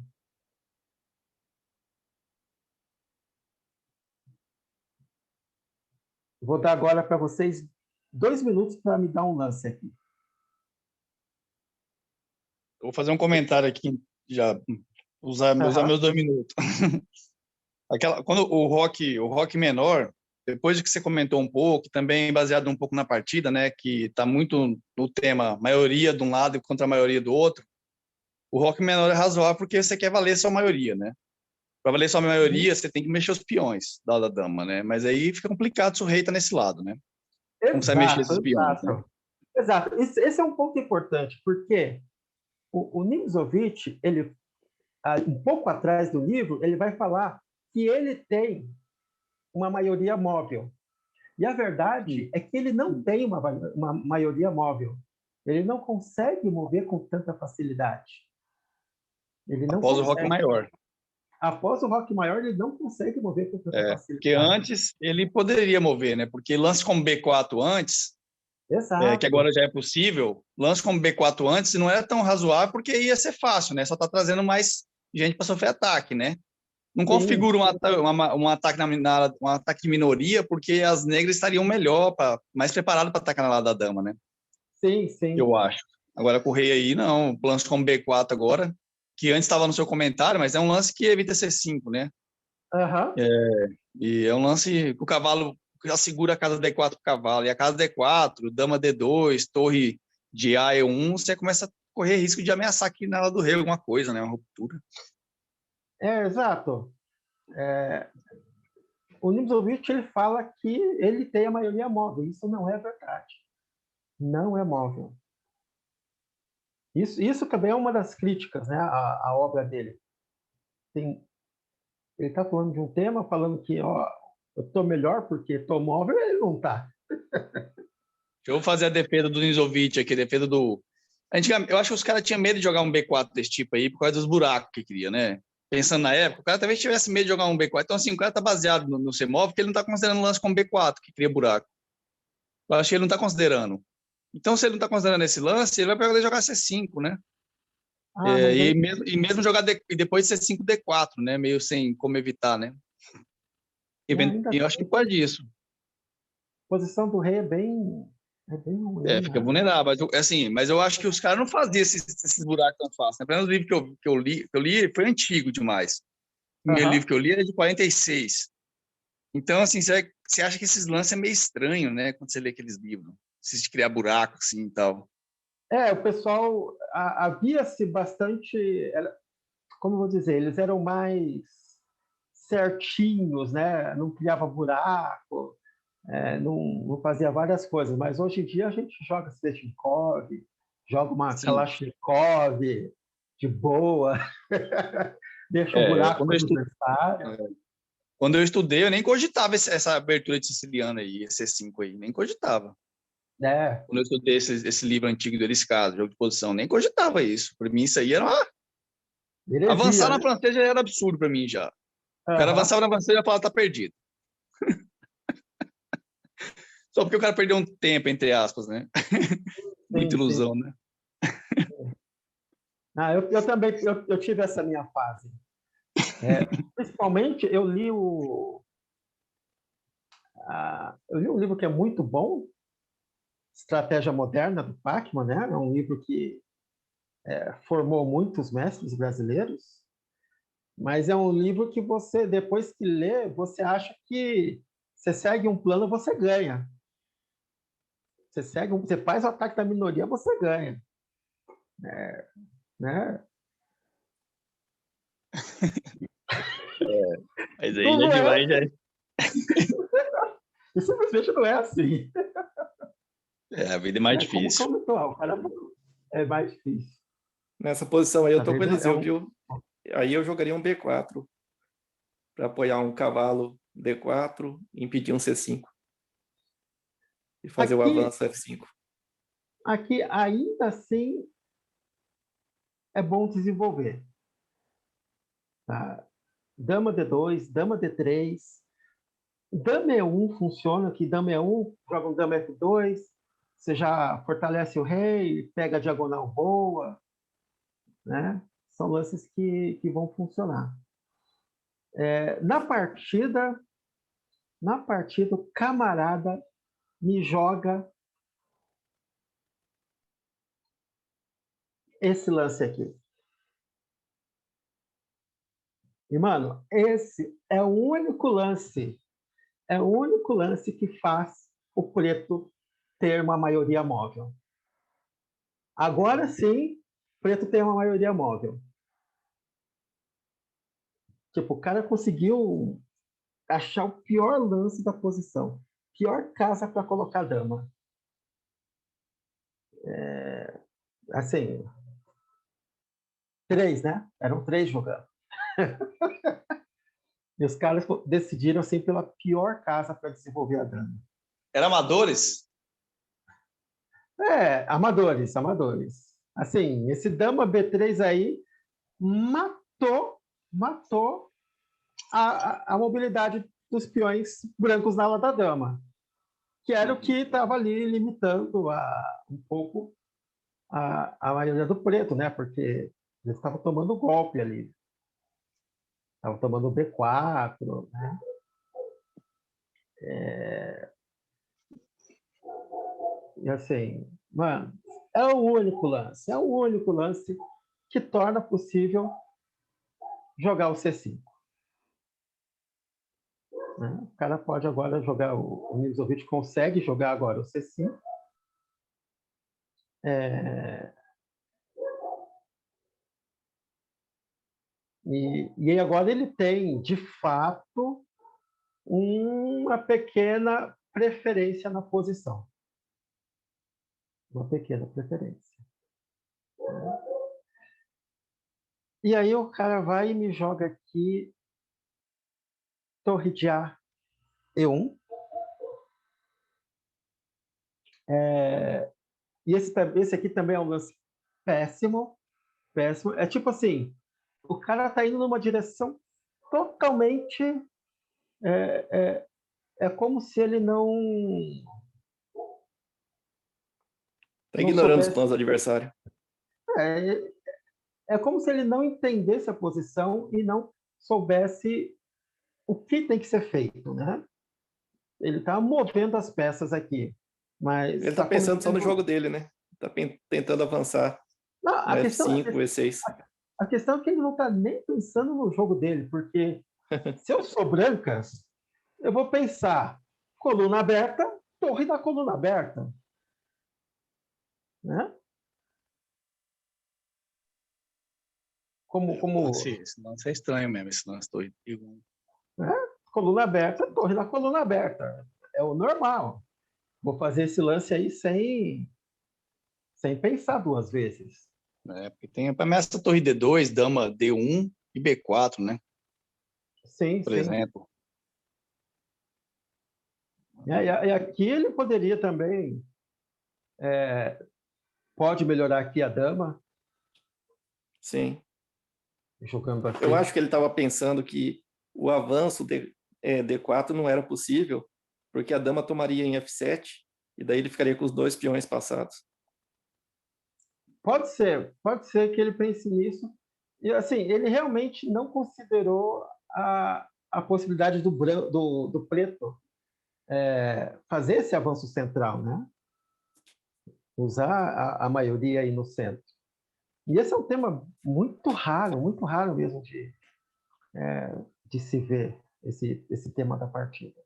Vou dar agora para vocês 2 minutos para me dar um lance aqui. Eu vou fazer um comentário aqui, já Usar meus 2 minutos. Quando o rock menor, depois que você comentou um pouco, também baseado um pouco na partida, né, que está muito no tema maioria de um lado contra a maioria do outro, o rock menor é razoável porque você quer valer sua maioria, né? Para valer sua maioria, você tem que mexer os peões da dama, né? Mas aí fica complicado se o rei tá nesse lado, né? Como você vai mexer esses peões, né? Exato. Esse é um ponto importante, porque o Nimzowitsch, ele, um pouco atrás do livro, ele vai falar que ele tem uma maioria móvel. E a verdade é que ele não tem uma maioria móvel. Ele não consegue mover com tanta facilidade. Ele não Após consegue. o rock maior. Após o rock maior, ele não consegue mover com tanta facilidade. Porque antes ele poderia mover, né? Porque lance como B4 antes, que agora já é possível, lance como B4 antes não era tão razoável porque ia ser fácil, né? Só tá trazendo mais gente para sofrer ataque, né? Não configura um ataque um ataque de minoria porque as negras estariam melhor, mais preparadas para atacar na lado da dama, né? Sim, sim. Eu acho. Agora com o rei aí, não. Lance como B4 agora, que antes estava no seu comentário, mas é um lance que evita C5, né? E é um lance que o cavalo já segura a casa D4 pro cavalo. E a casa D4, dama D2, torre de A E1, você começa a correr risco de ameaçar aqui na hora do rei alguma coisa, né? Uma ruptura. Exato. O Nimzowitsch, ele fala que ele tem a maioria móvel. Isso não é verdade. Não é móvel. Isso também é uma das críticas, né, à obra dele. Ele está falando de um tema, falando que eu estou melhor porque estou móvel, ele não está. Deixa eu fazer a defesa do Nimzowitsch aqui, defesa do... Eu acho que os caras tinham medo de jogar um B4 desse tipo aí por causa dos buracos que queria, né? Pensando na época, o cara talvez tivesse medo de jogar um B4. Então, assim, o cara tá baseado no C-móvel porque ele não está considerando o lance como B4, que cria buraco. Eu acho que ele não está considerando. Então, se ele não está considerando esse lance, ele vai poder jogar C5, né? E mesmo jogar e depois C5, D4, né? Meio sem como evitar, né? E eu acho que pode disso. A posição do rei é bem ruim. Fica vulnerável. Mas eu acho que os caras não faziam esses buracos tão fácil. Né? Pelo menos o livro que eu li foi antigo demais. O primeiro livro que eu li era de 46. Então, assim, você acha que esses lances é meio estranho, né? Quando você lê aqueles livros. Se criar buraco, assim, e tal. O pessoal... Havia-se bastante... Como eu vou dizer? Eles eram mais certinhos, né? Não criava buraco, não fazia várias coisas. Mas hoje em dia a gente joga Sveshnikov, joga uma Kalashnikov de boa, deixa um buraco para o adversário. Quando eu estudei, eu nem cogitava essa abertura de siciliana aí, esse C5 aí, nem cogitava. Quando eu estudei esse livro antigo do Eliscado, Jogo de Posição, nem cogitava isso. Para mim, isso aí era uma... Heresia, avançar na francesa já era absurdo para mim, já. O cara avançava na francesa e já falava, tá perdido. Só porque o cara perdeu um tempo, entre aspas, né? Muita ilusão, né? Eu também eu tive essa minha fase. Principalmente, eu li um livro que é muito bom, Estratégia Moderna, do Pachmann, né? É um livro que formou muitos mestres brasileiros, mas é um livro que você, depois que lê, você acha que você segue um plano, você ganha. Você faz o ataque da minoria, você ganha. Né? Mas aí já demais, já. E simplesmente não é assim. A vida é mais difícil. É mais difícil. Nessa posição aí eu tô com o Eliseu, viu? Aí eu jogaria um B4 para apoiar um cavalo D4 e impedir um C5 e fazer o avanço F5. Aqui ainda assim é bom desenvolver. Tá? Dama D2, dama D3, dama E1 funciona, que dama E1 joga um dama F2, você já fortalece o rei, pega a diagonal boa, né? São lances que vão funcionar. Na partida, o camarada me joga esse lance aqui. E, mano, esse é o único lance. É o único lance que faz o preto ter uma maioria móvel. Agora sim, o preto tem uma maioria móvel. Tipo, o cara conseguiu achar o pior lance da posição. Pior casa para colocar dama. Assim, 3, né? Eram 3 jogando. E os caras decidiram assim pela pior casa para desenvolver a dama. Era amadores? Amadores. Assim, esse dama B3 aí matou a mobilidade dos peões brancos na ala da dama, que era o que estava ali limitando um pouco a maioria do preto, né? Porque eles estavam tomando golpe ali. Estavam tomando o B4, né? E assim, mano, é o único lance que torna possível jogar o C5. Né? O cara pode agora jogar, o Nimzowitsch consegue jogar agora o C5. E agora ele tem, de fato, uma pequena preferência na posição. Uma pequena preferência. E aí o cara vai e me joga aqui torre de A, E1. E esse aqui também é um lance péssimo. É tipo assim, o cara está indo numa direção totalmente... É como se ele não... Tá ignorando os planos do adversário. É como se ele não entendesse a posição e não soubesse o que tem que ser feito, né? Ele está movendo as peças aqui, mas... Ele está pensando só no jogo dele, né? Está tentando avançar não, no F5, E6. A questão é que ele não está nem pensando no jogo dele, porque se eu sou brancas, eu vou pensar coluna aberta, torre da coluna aberta. Né? Esse lance é estranho mesmo, esse lance torre de 1. Né? Coluna aberta, torre da coluna aberta. É o normal. Vou fazer esse lance aí sem pensar 2 vezes. Porque tem essa torre D2, dama D1 e B4, né? Sim, por exemplo. E aqui ele poderia também... pode melhorar aqui a dama. Sim. Jogando aqui. Eu acho que ele estava pensando que o avanço D4 não era possível, porque a dama tomaria em F7, e daí ele ficaria com os 2 peões passados. Pode ser que ele pense nisso. E assim, ele realmente não considerou a possibilidade do preto fazer esse avanço central, né? Usar a maioria aí no centro. E esse é um tema muito raro mesmo de se ver, esse tema da partida.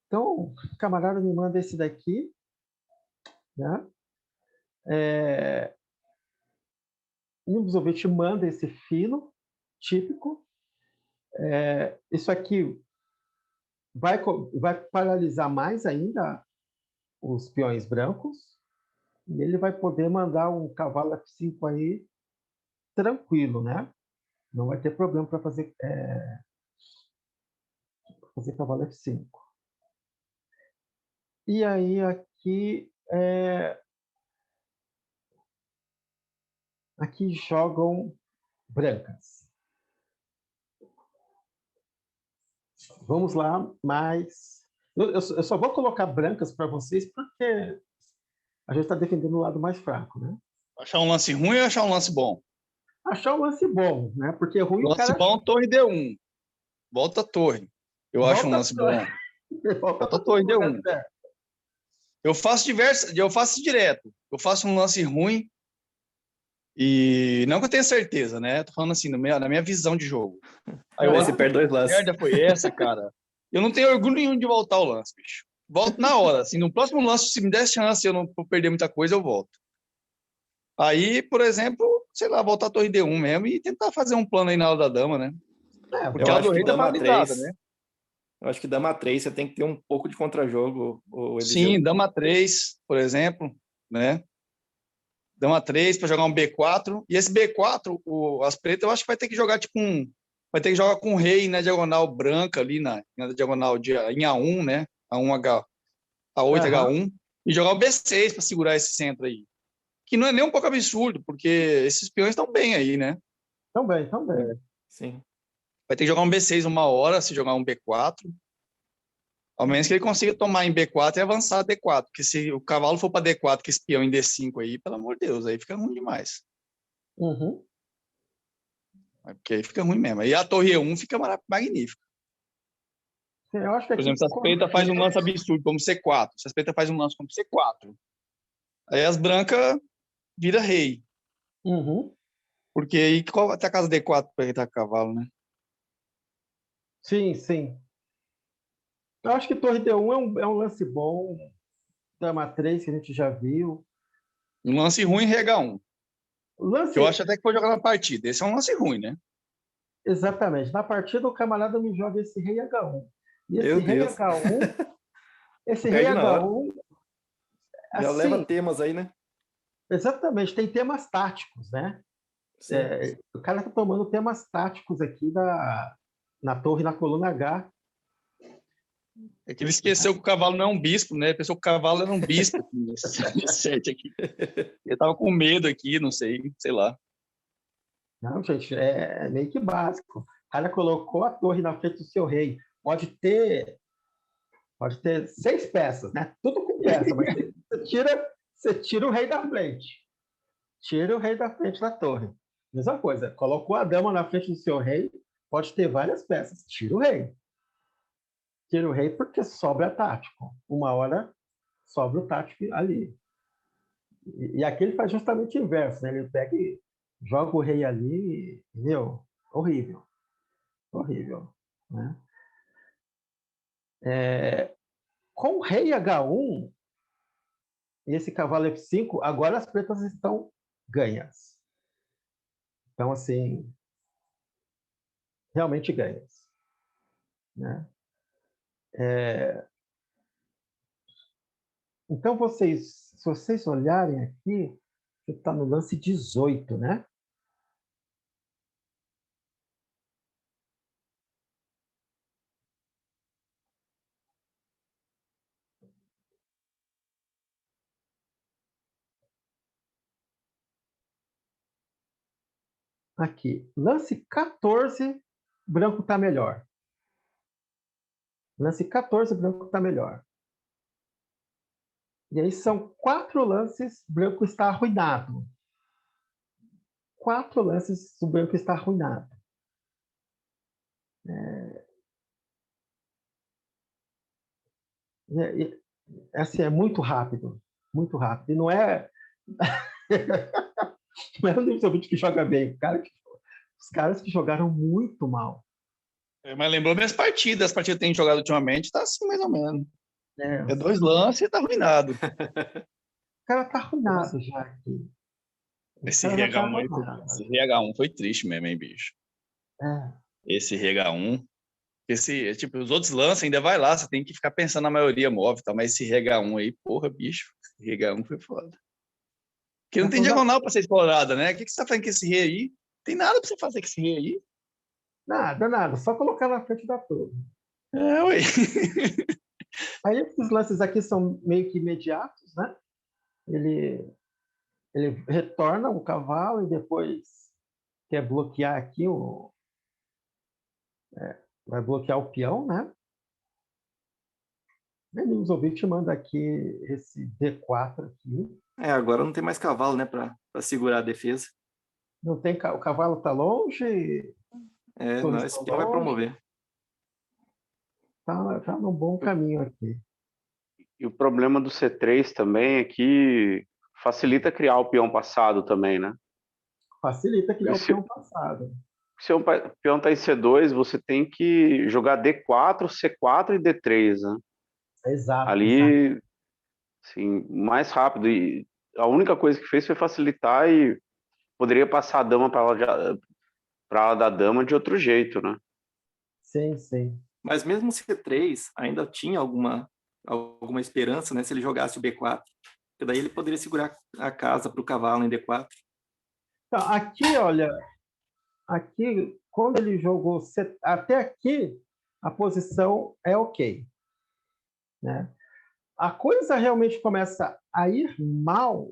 Então, o camarada me manda esse daqui, né? Nimzowitsch manda esse filo típico. Isso aqui vai paralisar mais ainda os peões brancos, e ele vai poder mandar um cavalo F5 aí tranquilo, né? Não vai ter problema para fazer cavalo F5. E aí aqui aqui jogam brancas. Vamos lá, mas eu só vou colocar brancas para vocês porque a gente está defendendo o lado mais fraco, né? Achar um lance ruim ou achar um lance bom? Achar um lance bom, né? Porque ruim lance o cara... bom, torre D1. Volta a torre. Eu acho um lance bom. Volta a torre D1. Eu faço direto. Eu faço um lance ruim E não que eu tenha certeza, né? Tô falando assim, na minha visão de jogo. Aí eu Aí olho, você perde 2 lances. merda foi essa, cara? Eu não tenho orgulho nenhum de voltar ao lance, bicho. Volto na hora. Assim, no próximo lance, se me der chance e eu não for perder muita coisa, eu volto. Aí, por exemplo, sei lá, voltar a torre D1 mesmo e tentar fazer um plano aí na aula da dama, né? Porque Eu a acho do que rei tá dama paralisada, 3. né? Eu acho que dama 3 você tem que ter um pouco de contrajogo, o Eliseu. Sim, dama 3, por exemplo, né? Dama 3 para jogar um B4. E esse B4, as pretas, eu acho que vai ter que jogar tipo vai ter que jogar com o rei na diagonal branca ali, na diagonal em A1, né? A1H, A8 H1, e jogar o B6 para segurar esse centro aí. Que não é nem um pouco absurdo, porque esses peões estão bem aí, né? Também. Sim. Vai ter que jogar um B6 uma hora, se jogar um B4. Ao menos que ele consiga tomar em B4 e avançar a D4. Porque se o cavalo for para D4, que esse peão em D5 aí, pelo amor de Deus, aí fica ruim demais. Uhum. Porque aí fica ruim mesmo. E a torre E1 fica magnífica. Sim, eu acho que Por aqui exemplo, se as pretas faz um lance absurdo como C4, se as pretas faz um lance como C4, aí as brancas vira rei. Uhum. Porque aí qual até a casa D4 para irritar cavalo, né? Sim. Eu acho que torre D1 é um lance bom. Dama 3, que a gente já viu. Um lance ruim rega 1. Lance, Que eu acho até que foi jogar na partida. Esse é um lance ruim, né? exatamente. Na partida, o camarada me joga esse rei H1. E esse Meu rei Deus. H1, esse rei Perde na hora. H1, Já leva assim, temas aí, né? exatamente, tem temas táticos, né? Sim. O cara está tomando temas táticos aqui na torre, na coluna H. É que ele esqueceu que o cavalo não é um bispo, né? Ele pensou que o cavalo era um bispo aqui nesse set aqui. Ele tava com medo aqui, não sei lá. Não, gente, é meio que básico. O cara colocou a torre na frente do seu rei. Pode ter 6 peças, né? Tudo com peça, mas você tira o rei da frente. Tira o rei da frente da torre. Mesma coisa, colocou a dama na frente do seu rei, pode ter várias peças. Tira o rei. Tira o rei porque sobra tático. Uma hora sobra o tático ali. E aqui ele faz justamente o inverso, né? Ele pega e joga o rei ali, meu, horrível. Horrível. Né? Com o rei H1 e esse cavalo F5, agora as pretas estão ganhas. Então, assim, realmente ganhas. Né? Então, se vocês olharem aqui, está no lance 18, né? Aqui, lance 14, branco está melhor. Lance 14, branco está melhor. E aí são 4 lances, branco está arruinado. 4 lances, o branco está arruinado. Assim, é muito rápido. Muito rápido. E não é. Não é o Nilson que joga bem. Os caras que jogaram muito mal. Mas lembrou minhas partidas. As partidas que tem jogado ultimamente, tá assim mais ou menos. É, É 2 lances e tá arruinado. o cara tá arruinado já aqui. Esse cara já tá RH1 aí, arruinado. esse RH1 foi triste mesmo, hein, bicho? É. Esse RH1. Tipo, os outros lances ainda vai lá, você tem que ficar pensando na maioria móvel, tá? Mas esse RH1 aí, porra, bicho, esse RH1 foi foda. Porque não tem diagonal para ser explorada, né? O que você tá fazendo com esse rei aí? Tem nada para você fazer com esse rei aí? Nada. Só colocar na frente da torre. Ué. Aí esses lances aqui são meio que imediatos, né? Ele retorna o cavalo e depois quer bloquear aqui vai bloquear o peão, né? Nilzovic manda aqui esse D4 aqui. Agora não tem mais cavalo, né, para segurar a defesa. Não tem, o cavalo está longe. Não, esse peão vai promover. Tá num bom caminho aqui. E o problema do C3 também é que facilita criar o peão passado também, né? Facilita que é o Se, peão passado. se o peão está em C2, você tem que jogar D4, C4 e D3, né? Exato, exato. Ali, assim, mais rápido. E a única coisa que fez foi facilitar e poderia passar a dama para ala da dama de outro jeito, né? Sim, sim. Mas mesmo o C3 ainda tinha alguma esperança, né, se ele jogasse o B4. Porque daí ele poderia segurar a casa para o cavalo em D4. Então, aqui, olha, aqui, quando ele jogou até aqui, a posição é ok, né? A coisa realmente começa a ir mal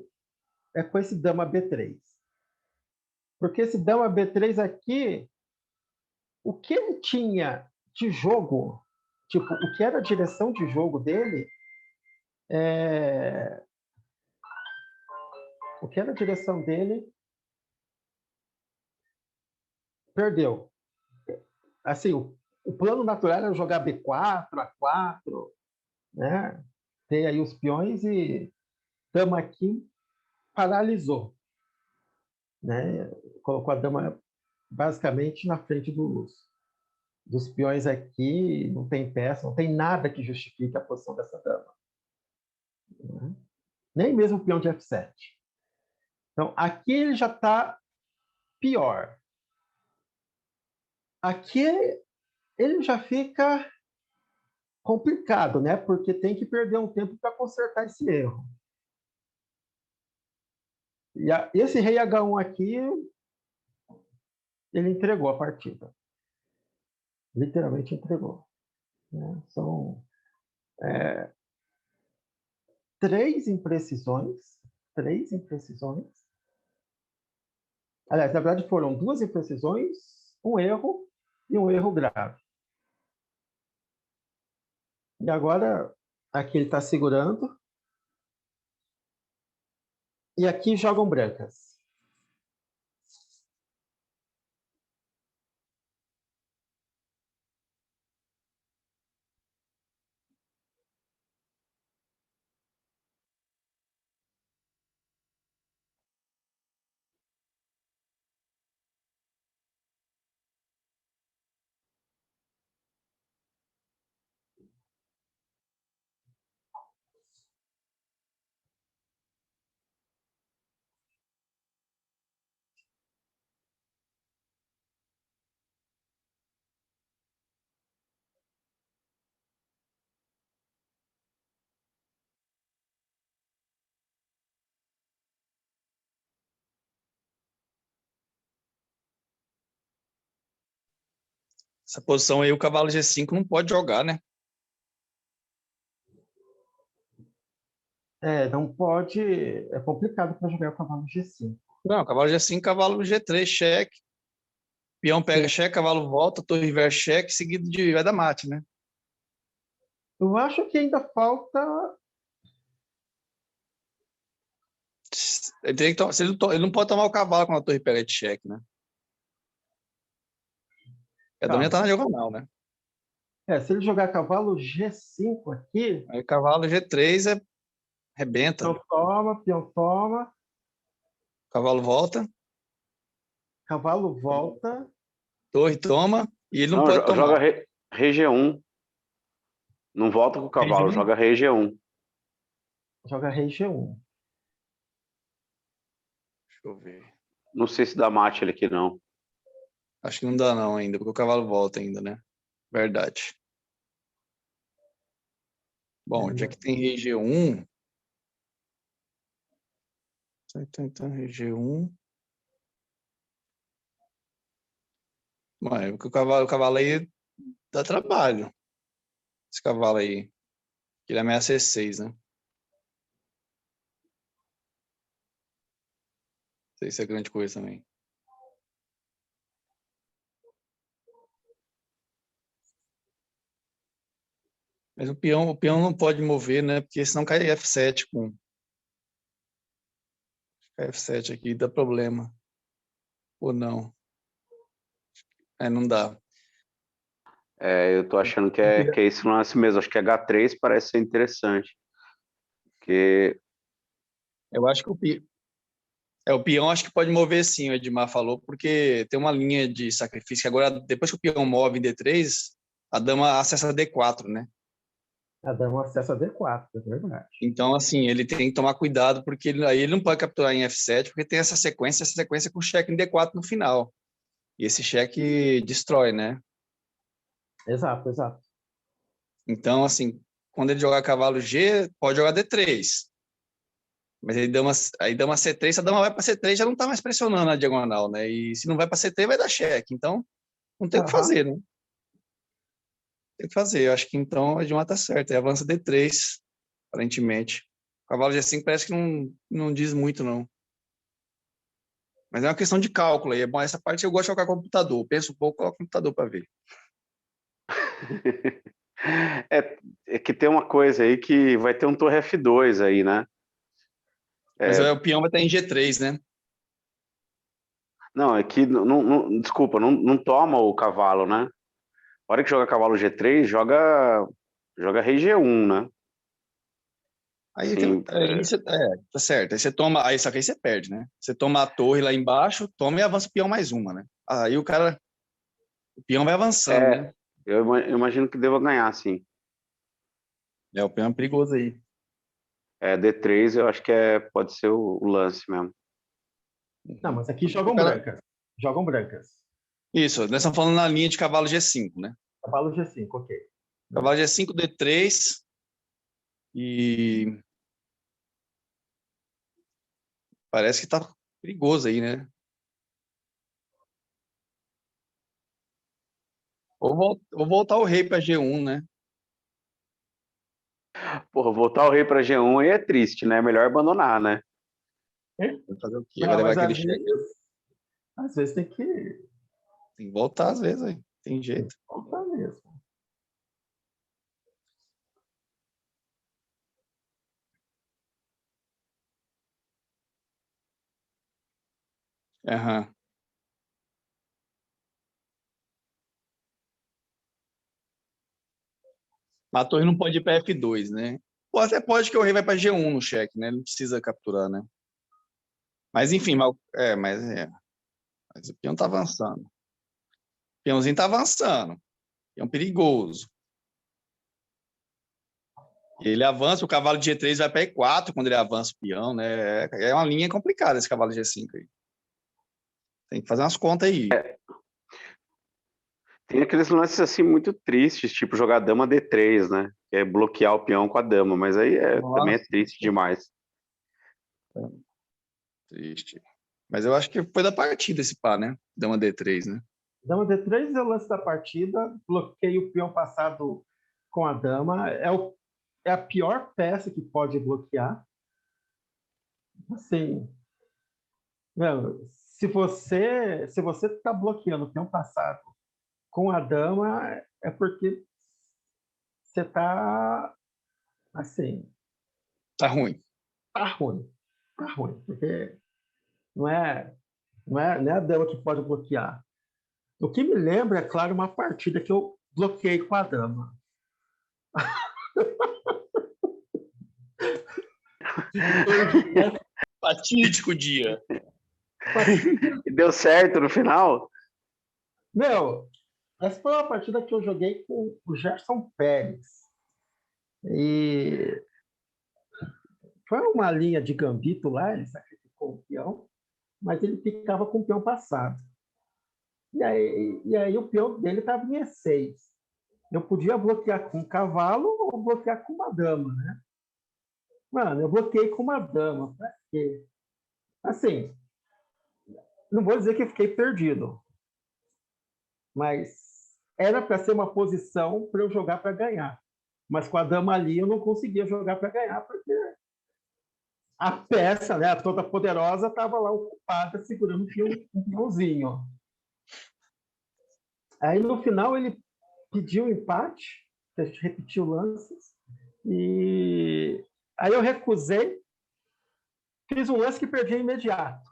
é com esse dama B3. Porque esse dama B3 aqui, o que ele tinha de jogo, tipo, o que era a direção de jogo dele, o que era a direção dele, perdeu. Assim, o plano natural era jogar B4, A4, né? Ter aí os peões e dama aqui paralisou, né? Colocou a dama basicamente na frente dos peões aqui, não tem peça, não tem nada que justifique a posição dessa dama, né? Nem mesmo o peão de F7. Então, aqui ele já está pior. Aqui ele já fica complicado, né? Porque tem que perder um tempo para consertar esse erro. E esse rei H1 aqui, ele entregou a partida. Literalmente entregou, né? São três imprecisões. Aliás, na verdade, foram duas imprecisões, um erro e um erro grave. E agora, aqui ele está segurando. E aqui jogam brancas. Essa posição aí, o cavalo G5 não pode jogar, né? Não pode. É complicado para jogar o cavalo G5. Não, cavalo G5, cavalo G3, cheque. Peão pega cheque, cavalo volta, torre inversa cheque, seguido de vai dar mate, né? Eu acho que ainda falta. Ele não pode tomar o cavalo quando a torre pega de cheque, né? A dama já tá na diagonal, né? Se ele jogar cavalo G5 aqui. Aí cavalo G3 arrebenta. Peão toma. Cavalo volta. Cavalo volta. Torre toma. E ele não pode tomar. Joga rei G1. Não volta com o cavalo, joga rei G1. Joga rei G1. Deixa eu ver. Não sei se dá mate ele aqui, não. Acho que não dá não ainda, porque o cavalo volta ainda, né? Verdade. Bom, já que tem rei G1... Então, rei G1... Mano, o cavalo aí dá trabalho. Esse cavalo aí. Ele ameaça E6, né? Não sei se é grande coisa também. Mas o peão não pode mover, né? Porque senão cai F7 com... Cai F7 aqui, dá problema. Ou não. Não dá. Eu tô achando que é esse lance mesmo. Acho que H3 parece ser interessante. Porque... Eu acho que O peão acho que pode mover sim, o Edmar falou, porque tem uma linha de sacrifício que agora, depois que o peão move em D3, a dama acessa D4, né? A dama acessa D4, é verdade. Então, assim, ele tem que tomar cuidado, porque aí ele não pode capturar em F7, porque tem essa sequência com cheque em D4 no final. E esse cheque destrói, né? Exato, exato. Então, assim, quando ele jogar cavalo G, pode jogar D3. Mas aí dama C3, se a dama vai para C3, já não está mais pressionando a diagonal, né? E se não vai para C3, vai dar cheque. Então, não tem o que fazer, né? Tem que fazer. Eu acho que então a Edmar está certo. Ele avança D3, aparentemente. O cavalo G5 parece que não diz muito, não. Mas é uma questão de cálculo aí. É bom, essa parte eu gosto de jogar com computador. Eu penso um pouco, coloco o computador para ver. É que tem uma coisa aí que vai ter um torre F2 aí, né? Mas o peão vai estar em G3, né? Não, é que, desculpa, não toma o cavalo, né? A hora que joga cavalo G3, joga rei G1, né? Aí, Sim, tá certo. Aí você toma, só que aí você perde, né? Você toma a torre lá embaixo, toma e avança o peão mais uma, né? Aí o peão vai avançando, né? Eu imagino que deva ganhar, sim. O peão é perigoso aí. D3 eu acho que pode ser o lance mesmo. Não, mas aqui jogam brancas. Jogam brancas. Isso, nós estamos falando na linha de cavalo G5, né? Cavalo G5, ok. Cavalo G5, D3 e parece que tá perigoso aí, né? Ou voltar o rei para G1, né? Porra, voltar o rei para G1 aí é triste, né? Melhor abandonar, né? Vai fazer o quê? Vai levar aquele cheque? Às vezes tem que voltar, às vezes, aí. Tem jeito. voltar mesmo. Aham. A torre não pode ir para F2, né? Ou até pode que o rei vai para G1 no cheque, né? Ele não precisa capturar, né? Mas enfim, mas o peão tá avançando. O peãozinho tá avançando. Peão perigoso. Ele avança, o cavalo de G3 vai para E4 quando ele avança o peão, né? É uma linha complicada esse cavalo de G5 aí. Tem que fazer umas contas aí. Tem aqueles lances assim muito tristes, tipo jogar dama D3, né? Que é bloquear o peão com a dama, mas aí também é triste demais. Triste. Mas eu acho que foi da partida esse pá, né? Dama D3, né? Dama D3 é o lance da partida, bloqueia o peão passado com a dama, é a pior peça que pode bloquear. Assim, se você está bloqueando o peão passado com a dama, é porque você está assim. Tá ruim. Tá ruim. Tá ruim. Porque não é a dama que pode bloquear. O que me lembra, é claro, uma partida que eu bloqueei com a dama. Fatídico dia. E deu certo no final? Essa foi uma partida que eu joguei com o Gerson Pérez. E foi uma linha de gambito lá, ele sacrificou o peão, mas ele ficava com o peão passado. E aí o peão dele estava em E6. Eu podia bloquear com um cavalo ou bloquear com uma dama, né? Mano, eu bloqueei com uma dama. Pra quê? Assim, não vou dizer que eu fiquei perdido, mas era para ser uma posição para eu jogar para ganhar. Mas com a dama ali eu não conseguia jogar para ganhar, porque a peça, né, toda poderosa, estava lá ocupada segurando um peãozinho. Aí no final ele pediu um empate, a gente repetiu lances, e aí eu recusei, fiz um lance que perdi imediato.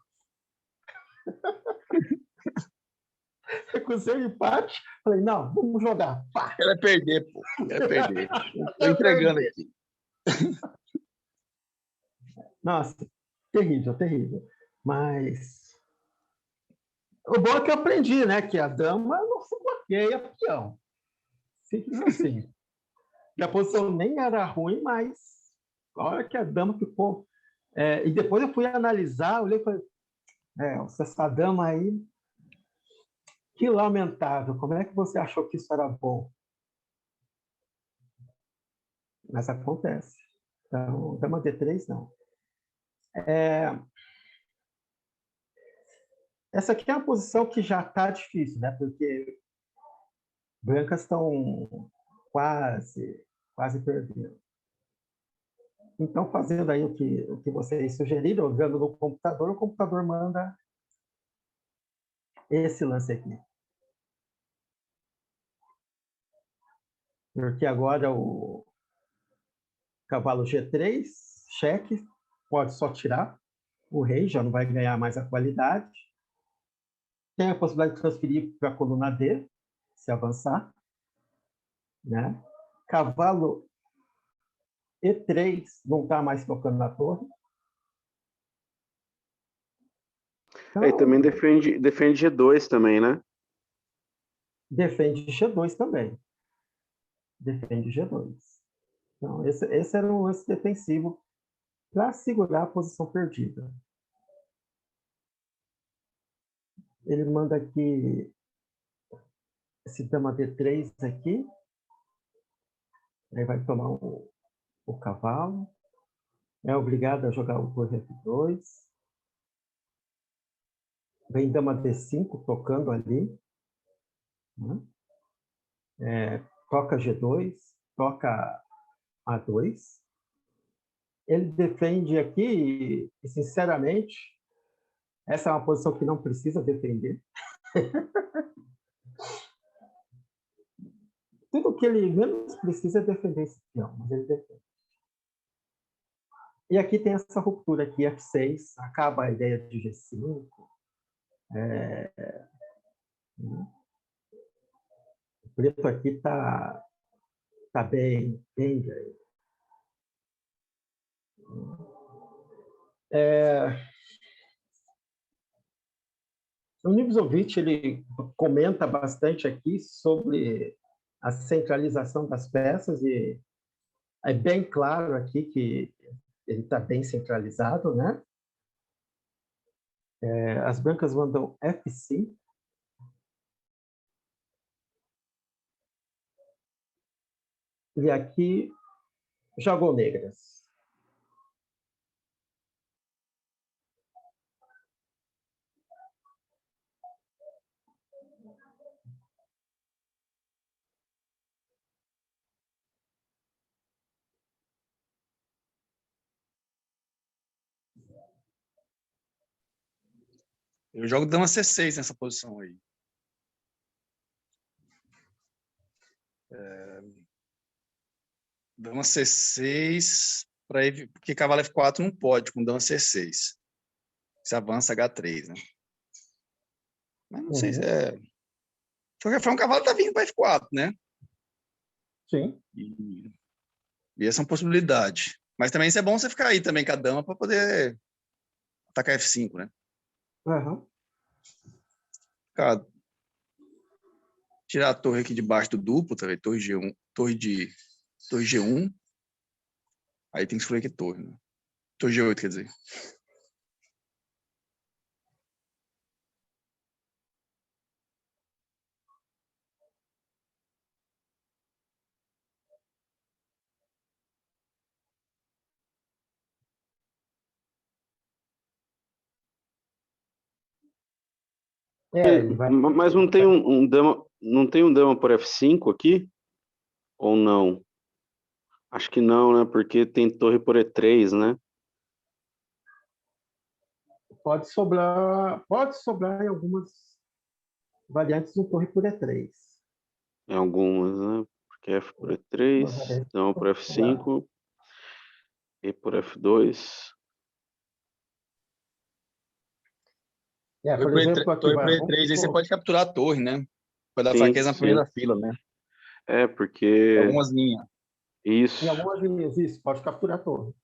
Recusei o empate, falei, não, vamos jogar. Pá. Quero perder, pô. Quero perder. Tô entregando aqui. Nossa, terrível, terrível. Mas o bom é que eu aprendi, né? Que a dama não se bloqueia peão. Simples assim. E a posição nem era ruim, mas a hora que a dama ficou... e depois eu fui analisar, olhei e falei, essa dama aí, que lamentável. Como é que você achou que isso era bom? Mas acontece. Então, dama D3, não. Essa aqui é uma posição que já está difícil, né? Porque brancas estão quase perdendo. Então, fazendo aí o que vocês sugeriram, olhando no computador, o computador manda esse lance aqui. Porque agora o cavalo G3, cheque, pode só tirar. O rei já não vai ganhar mais a qualidade. Tem a possibilidade de transferir para a coluna D, se avançar. Né? Cavalo E3 não está mais tocando na torre. Então, e também defende G2 também, né? Defende G2 também. Defende G2. Então, esse era um lance defensivo para segurar a posição perdida. Ele manda aqui esse dama D3 aqui. Aí vai tomar o cavalo. É obrigado a jogar o torre F2. Vem dama D5 tocando ali. Né? Toca G2. Toca A2. Ele defende aqui, e sinceramente, essa é uma posição que não precisa defender. Tudo que ele menos precisa é defender esse peão, mas ele defende. E aqui tem essa ruptura aqui, F6, acaba a ideia de G5. O preto aqui está bem ganho. O Nibzovic, ele comenta bastante aqui sobre a centralização das peças e é bem claro aqui que ele está bem centralizado, né? As brancas mandam F5. E aqui, jogou negras. Eu jogo dama C6 nessa posição aí. Dama C6, porque cavalo F4 não pode com dama C6. Se avança H3, né? Mas não sei se é... De qualquer forma, o cavalo tá vindo para F4, né? Sim. E essa é uma possibilidade. Mas também isso é bom você ficar aí também com a dama para poder atacar F5, né? Uhum. Cara, tirar a torre aqui debaixo do duplo, tá vendo? Torre G1, torre G1. Aí tem que escolher que torre, né? Torre G8, quer dizer. Mas não tem um dama, não tem um dama por F5 aqui? Ou não? Acho que não, né? Porque tem torre por E3, né? Pode sobrar em algumas variantes um torre por E3. Em algumas, né? Porque F por E3, dama por F5, E por F2. Por exemplo, aqui torre por E3, aí você pode capturar a torre, né? Vai dar fraqueza na primeira fila, né? Porque... Algumas linhas. Isso. Em algumas linhas, isso. Pode capturar a torre.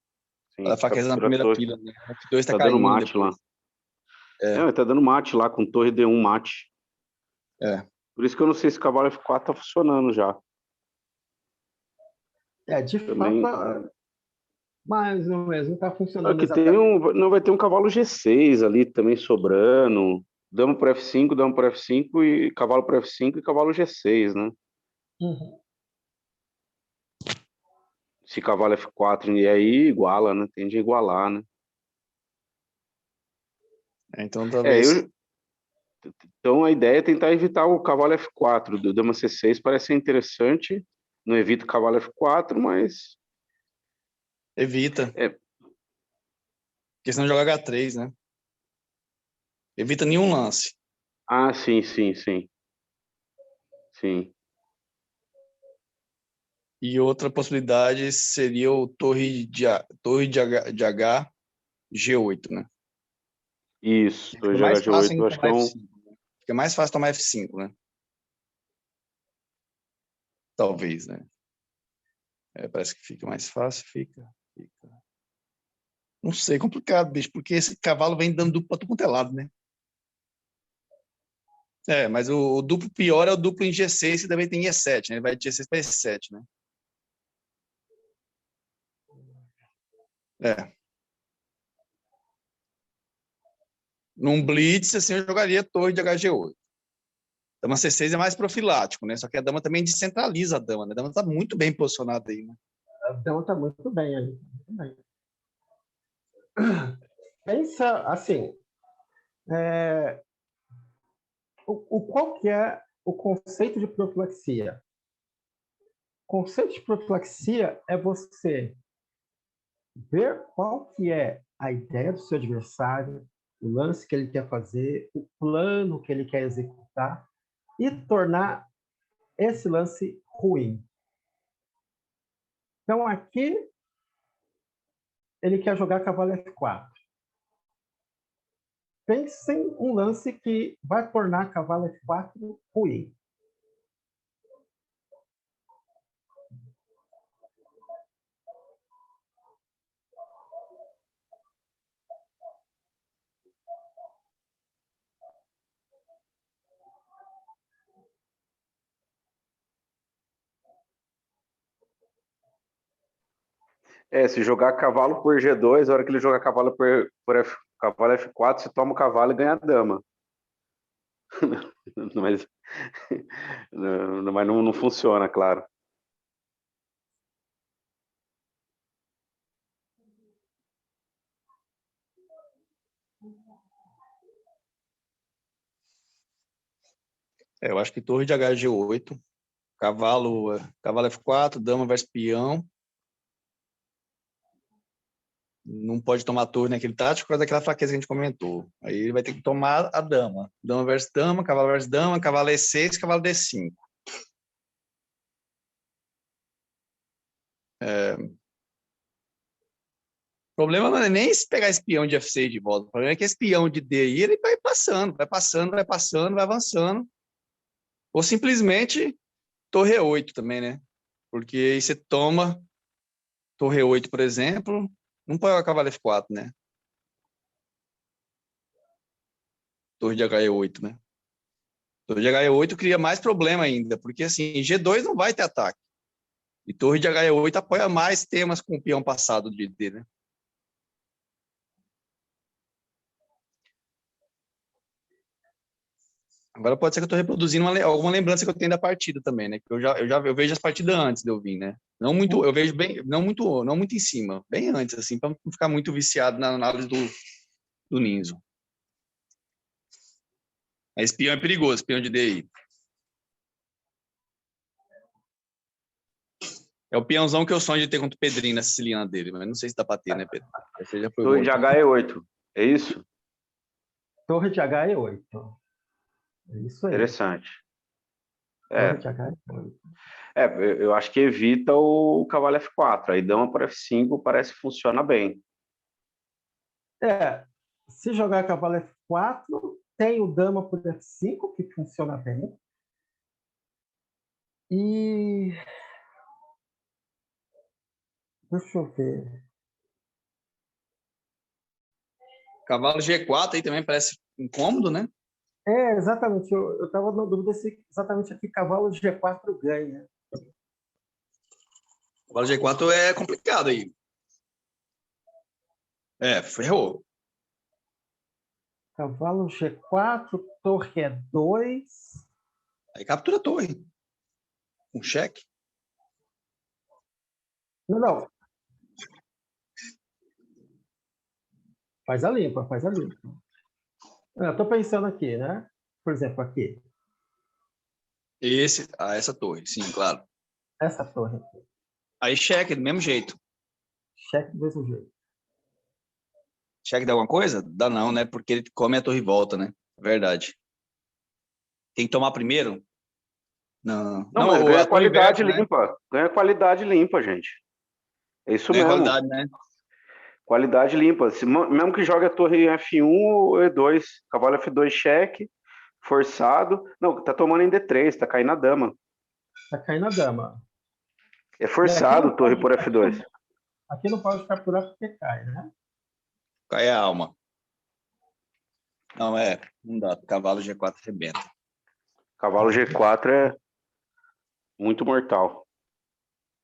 Vai dar fraqueza na primeira fila, né? O F2 tá dando caindo mate depois. lá. Não, ele tá dando mate lá, com torre D1 mate. Por isso que eu não sei se o cavalo F4 tá funcionando já. De Também... fato, mais ou menos, não está funcionando Aqui exatamente. não vai ter um cavalo G6 ali também sobrando. Dama por F5, dama por F5 e cavalo por F5 e cavalo G6, né? Uhum. Se cavalo F4 e aí iguala, né? Tende a igualar, né? Então, talvez... Então a ideia é tentar evitar o cavalo F4. Do dama C6 parece ser interessante. Não evita o cavalo F4, mas... Evita. Porque senão joga H3, né? Evita nenhum lance. Ah, sim. Sim. E outra possibilidade seria o torre de H, G8, né? Isso, torre Fica de mais fácil HG8, eu ainda acho que tomar é um... F5. Né? Fica mais fácil tomar F5, né? Talvez, né? Parece que fica mais fácil, fica. Não sei, complicado, bicho, porque esse cavalo vem dando duplo pra tudo quanto é lado, né? Mas o duplo pior é o duplo em G6 e também tem E7, né? Ele vai de G6 para E7, né? Num blitz, assim, eu jogaria torre de HG8. Dama C6 é mais profilático, né? Só que a dama também descentraliza a dama, né? A dama tá muito bem posicionada aí, né? A dama está muito bem ali. Muito bem. Pensa assim, qual que é o conceito de profilaxia? O conceito de profilaxia é você ver qual que é a ideia do seu adversário, o lance que ele quer fazer, o plano que ele quer executar e tornar esse lance ruim. Então, aqui, ele quer jogar cavalo F4. Pense em um lance que vai tornar cavalo F4 ruim. Se jogar cavalo por G2, a hora que ele jogar cavalo cavalo F4, você toma o cavalo e ganha a dama. mas não funciona, claro. Eu acho que torre de HG8, cavalo F4, dama versus peão. Não pode tomar torre naquele tático por causa daquela fraqueza que a gente comentou. Aí ele vai ter que tomar a dama. Dama versus dama, cavalo E6, cavalo D5. O problema não é nem se pegar esse peão de F6 de volta. O problema é que esse peão de D aí, ele vai passando, vai avançando. Ou simplesmente torre E8 também, né? Porque aí você toma torre E8, por exemplo, não pode o cavalo F4, né? Torre de HE8, né? Torre de HE8 cria mais problema ainda, porque assim, G2 não vai ter ataque. E torre de HE8 apoia mais temas com o peão passado de D, né? Agora pode ser que eu estou reproduzindo alguma lembrança que eu tenho da partida também, né? Que eu vejo as partidas antes de eu vir, né? Não muito, eu vejo bem, não muito em cima, bem antes, assim, para não ficar muito viciado na análise do Ninzo. Esse peão é perigoso, peão de DI. É o peãozão que eu sonho de ter contra o Pedrinho na siciliana dele, mas não sei se dá para ter, né, Pedro? Esse já foi Torre de HE8, é isso? Torre de HE8. É isso aí. Interessante. Torre de HE8. Eu acho que evita o cavalo F4. Aí dama por F5 parece que funciona bem. Se jogar cavalo F4, tem o dama por F5, que funciona bem. E... deixa eu ver. Cavalo G4 aí também parece incômodo, né? Exatamente. Eu estava na dúvida se exatamente aqui cavalo G4 ganha. Cavalo G4 é complicado aí. Ferrou. Cavalo G4, torre E2. Aí captura a torre. Um cheque. Não. Faz a limpa, faz a limpa. Eu estou pensando aqui, né? Por exemplo, aqui. Essa torre, sim, claro. Essa torre aqui. Aí cheque, do mesmo jeito. Cheque do mesmo jeito. Cheque dá alguma coisa? Dá não, né? Porque ele come a torre e volta, né? Verdade. Tem que tomar primeiro? Não. Não, mas ganha a torre qualidade inversa, né? limpa. Ganha qualidade limpa, gente. É isso Ganha mesmo. qualidade, né? Qualidade limpa. Mesmo que jogue a torre em F1 ou E2. Cavalo F2 cheque, forçado. Não, tá tomando em D3, tá caindo a dama. Tá caindo a dama. É forçado torre por F2. Aqui não pode capturar porque cai, né? Cai a alma. Não, não dá. Cavalo G4 arrebenta. Cavalo G4 é muito mortal.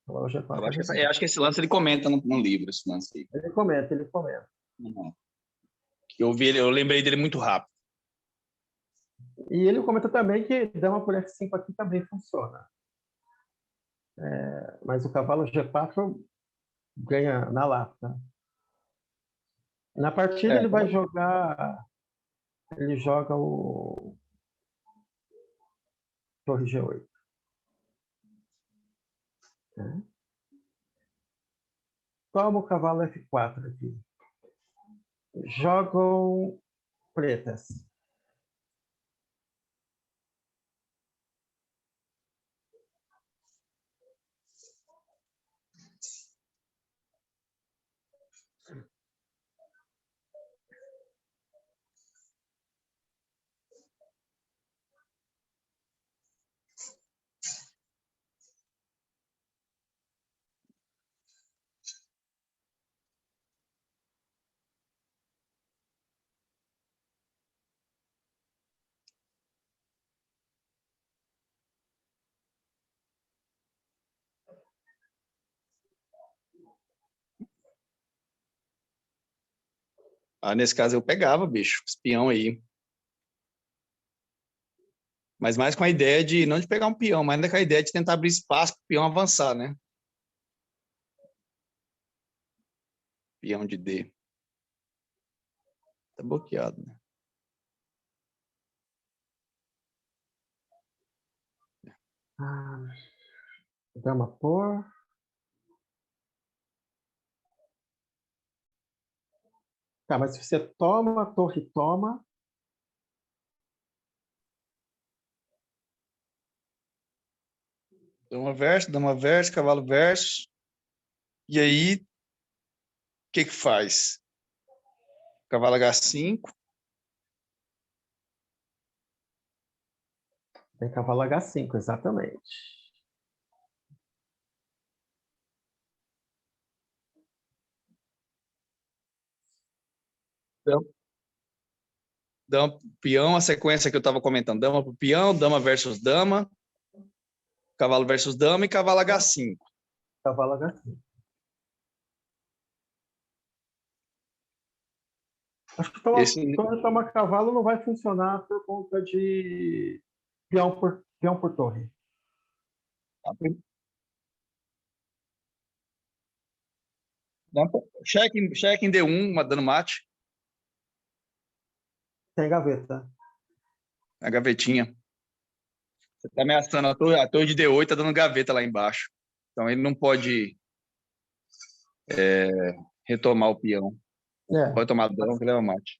Cavalo G4 Eu acho que esse lance ele comenta no livro, esse lance aí. Ele comenta. Uhum. Eu lembrei dele muito rápido. E ele comenta também que dama por F5 aqui também funciona. Mas o cavalo G4 ganha na lata. Na partida ele vai jogar. Ele joga o torre G8. Toma o cavalo F4 aqui. Jogam pretas. Nesse caso eu pegava, bicho, espião aí. Mas mais com a ideia de, não de pegar um peão, mas ainda com a ideia de tentar abrir espaço para o peão avançar, né? Peão de D. Tá bloqueado, né? Dama por. Tá, mas se você toma, a torre toma. Dama verso, cavalo verso. E aí, o que faz? Cavalo H5. Tem cavalo H5, exatamente. Dama pro peão, a sequência que eu estava comentando. Dama pro peão, dama versus dama, cavalo versus dama e cavalo H5. Cavalo H5. Acho que torre toma cavalo não vai funcionar por conta de peão por torre. Cheque em D1, dando mate. Tem gaveta. A gavetinha. Você está ameaçando a torre de D8, tá dando gaveta lá embaixo. Então ele não pode retomar o peão. Pode tomar dano que leva mate.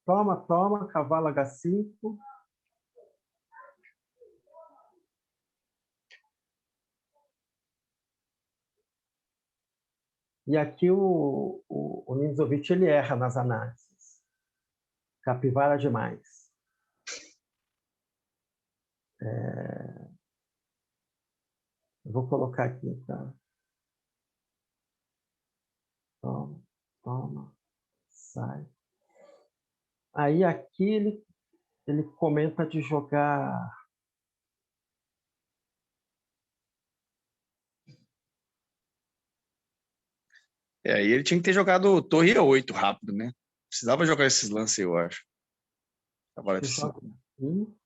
Toma, cavalo H5. E aqui o Nimzowitsch, ele erra nas análises. Capivara demais. Eu vou colocar aqui, tá? Toma, sai. Aí aqui ele comenta de jogar... Aí ele tinha que ter jogado torre E8 rápido, né? Precisava jogar esses lances, eu acho. Cavalo Ele joga F5. aqui.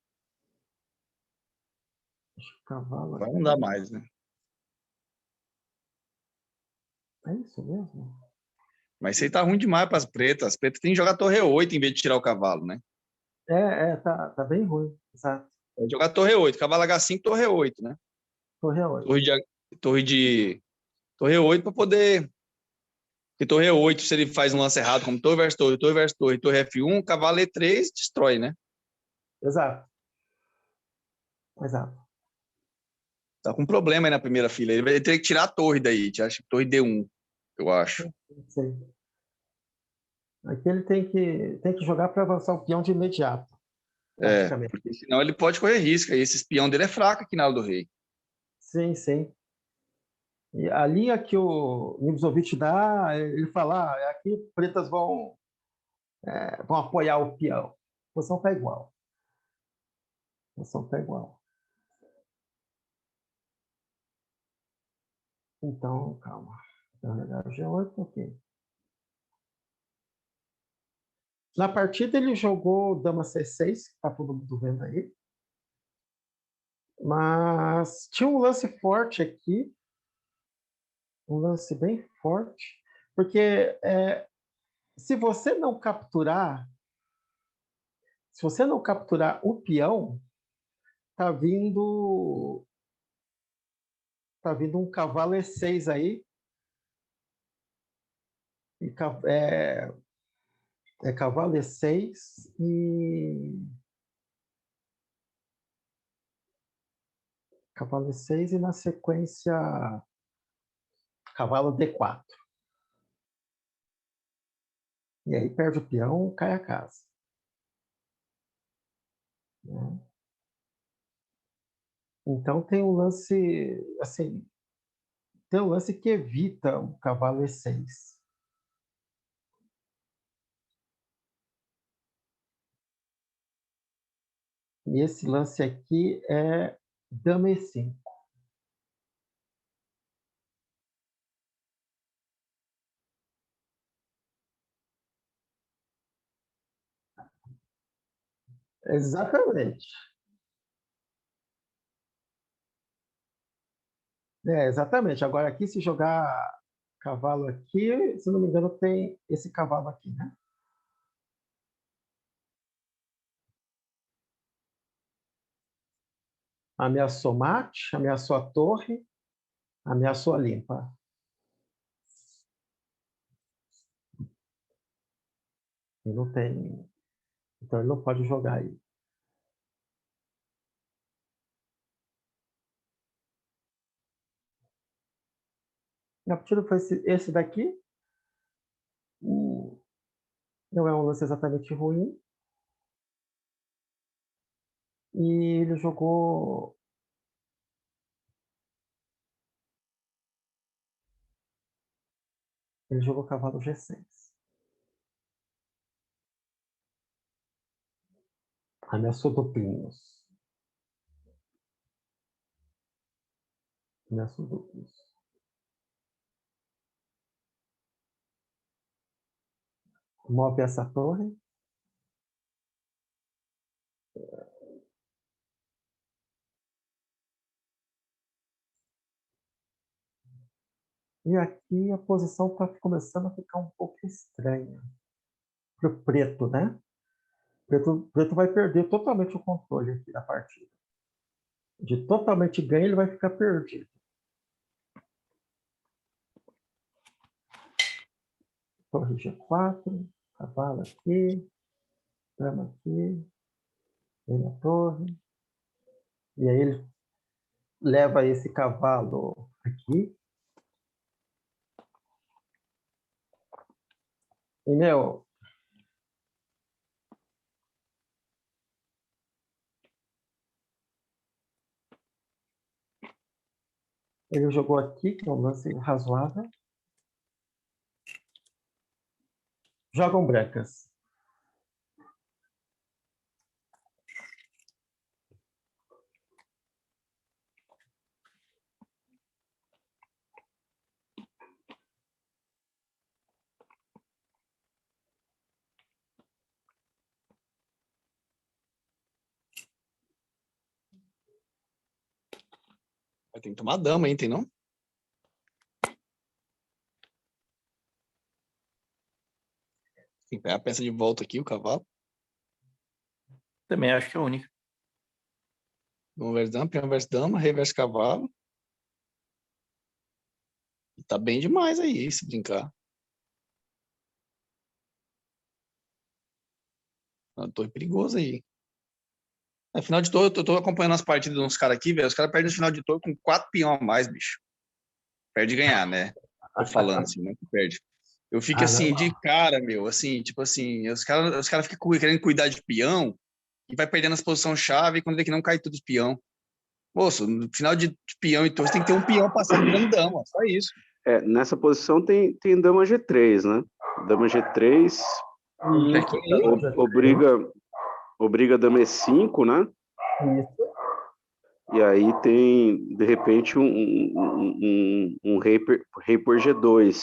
Cavalo Vai aqui. não dá mais, né? É isso mesmo? Mas isso aí tá ruim demais para as pretas. As pretas têm que jogar torre E8 em vez de tirar o cavalo, né? Tá bem ruim. Exato. Pode jogar torre E8. Cavalo H5, torre E8, né? Torre A8. Torre de... Torre E8 para poder... Porque torre E8, se ele faz um lance errado, como torre versus torre, torre F1, cavalo E3, destrói, né? Exato. Exato. Tá com problema aí na primeira fila. Ele vai ter que tirar a torre daí. Acho que torre D1, eu acho. Sei. Aqui ele tem que jogar para avançar o peão de imediato, praticamente. Porque senão ele pode correr risco. E esse espião dele é fraco aqui na ala do rei. Sim, sim. E a linha que o Nimzovich dá, ele fala, aqui pretas vão apoiar o peão. A posição está igual. A posição está igual. Então, calma. G8, ok. Na partida ele jogou dama C6, que está todo mundo vendo aí. Mas tinha um lance forte aqui, um lance bem forte, porque se você não capturar o peão, tá vindo um cavalo E6 aí. E, cavalo E6 cavalo E6 e na sequência cavalo D4. E aí perde o peão, cai a casa. Né? Então tem um lance, assim, tem um lance que evita o cavalo E6. E esse lance aqui é dama E5. Exatamente. Exatamente. Agora aqui, se jogar cavalo aqui, se não me engano, tem esse cavalo aqui, né? Ameaçou mate, ameaçou a torre, ameaçou a limpa. E não tem. Então ele não pode jogar aí. A partida foi esse daqui. Não é um lance exatamente ruim. E ele jogou. Ele jogou cavalo G6. Ameaçou duplinhos. Ameaçou duplos. Move essa torre. E aqui a posição está começando a ficar um pouco estranha. Para o preto, né? Preto vai perder totalmente o controle aqui da partida. De totalmente ganho, ele vai ficar perdido. Torre G4, cavalo aqui, dama aqui, vem na torre. E aí ele leva esse cavalo aqui. E, meu, ele jogou aqui, que é um lance razoável. Jogam brancas. Mas tem que tomar dama, hein, tem não? Tem que pegar a peça de volta aqui, o cavalo. Também acho que é a única. Dama versus dama, peão versus dama, rei versus cavalo. E tá bem demais aí, se brincar. Uma torre perigosa aí. Final de torre, eu tô acompanhando as partidas de uns caras aqui, velho. Os caras perdem no final de torre com 4 peão a mais, bicho. Perde ganhar, né? Tô falando assim, né? Que perde. Eu fico assim, de cara, meu, assim, tipo assim, os cara ficam querendo cuidar de peão e vai perdendo as posições-chave quando vê que não cai tudo os peão. Moço, no final de peão e torre, você tem que ter um peão passando virando dama, só isso. Nessa posição tem dama G3, né? Dama G3 obriga dama E5, né? Isso. E aí tem, de repente, um rei por G2,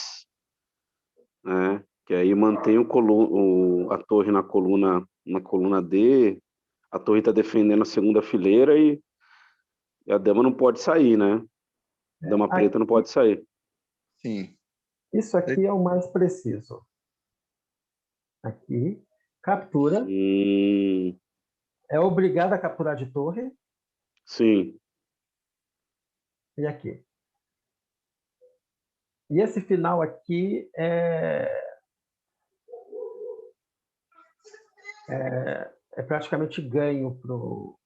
né? Que aí mantém a torre na coluna D, a torre está defendendo a segunda fileira e a dama não pode sair, né? Dama preta não pode sair. Sim. Isso aqui é o mais preciso. Aqui, captura. É obrigado a capturar de torre. Sim. E aqui. E esse final aqui é praticamente ganho pro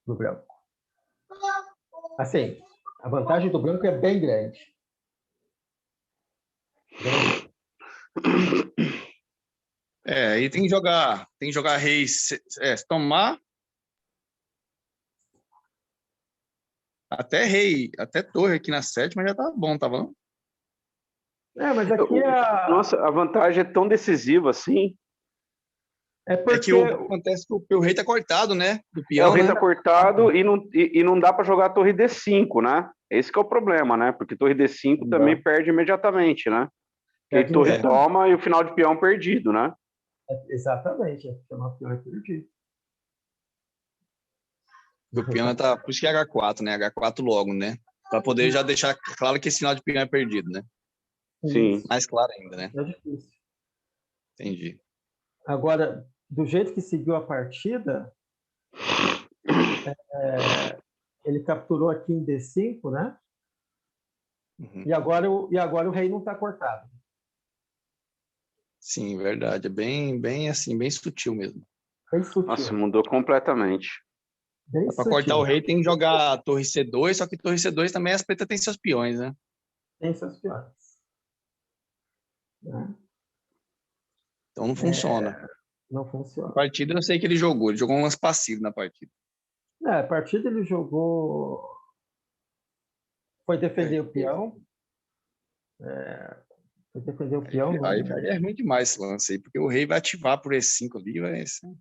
branco. Assim, a vantagem do branco é bem grande. Aí tem que jogar rei, se tomar até rei, até torre aqui na sétima já tá bom, tá bom? Mas aqui Nossa, a vantagem é tão decisiva assim. É porque que acontece que o rei tá cortado, né? Do peão, o rei né? tá cortado e não dá para jogar a torre D5, né? Esse que é o problema, né? Porque torre D5 também perde imediatamente, né? Porque aí torre toma e o final de peão perdido, né? Exatamente, o peão é perdido. O peão tá, por isso que é H4, né? H4 logo, né? Para poder já deixar claro que esse final de peão é perdido, né? Sim. Mais claro ainda, né? É difícil. Entendi. Agora, do jeito que seguiu a partida, ele capturou aqui em D5, né? Uhum. E agora o rei não está cortado. Sim, verdade. É bem assim, bem sutil mesmo. Bem sutil. Nossa, mudou completamente. Para cortar o rei tem que jogar a torre C2, só que torre C2 também as pretas têm seus peões, né? Tem seus peões. Né? Então não funciona. Não funciona. A partida eu sei que ele jogou um lance passivo na partida. A partida ele jogou. Foi defender o peão. Foi defender o peão. Aí é ruim demais esse lance aí, porque o rei vai ativar por E5 ali, vai ser...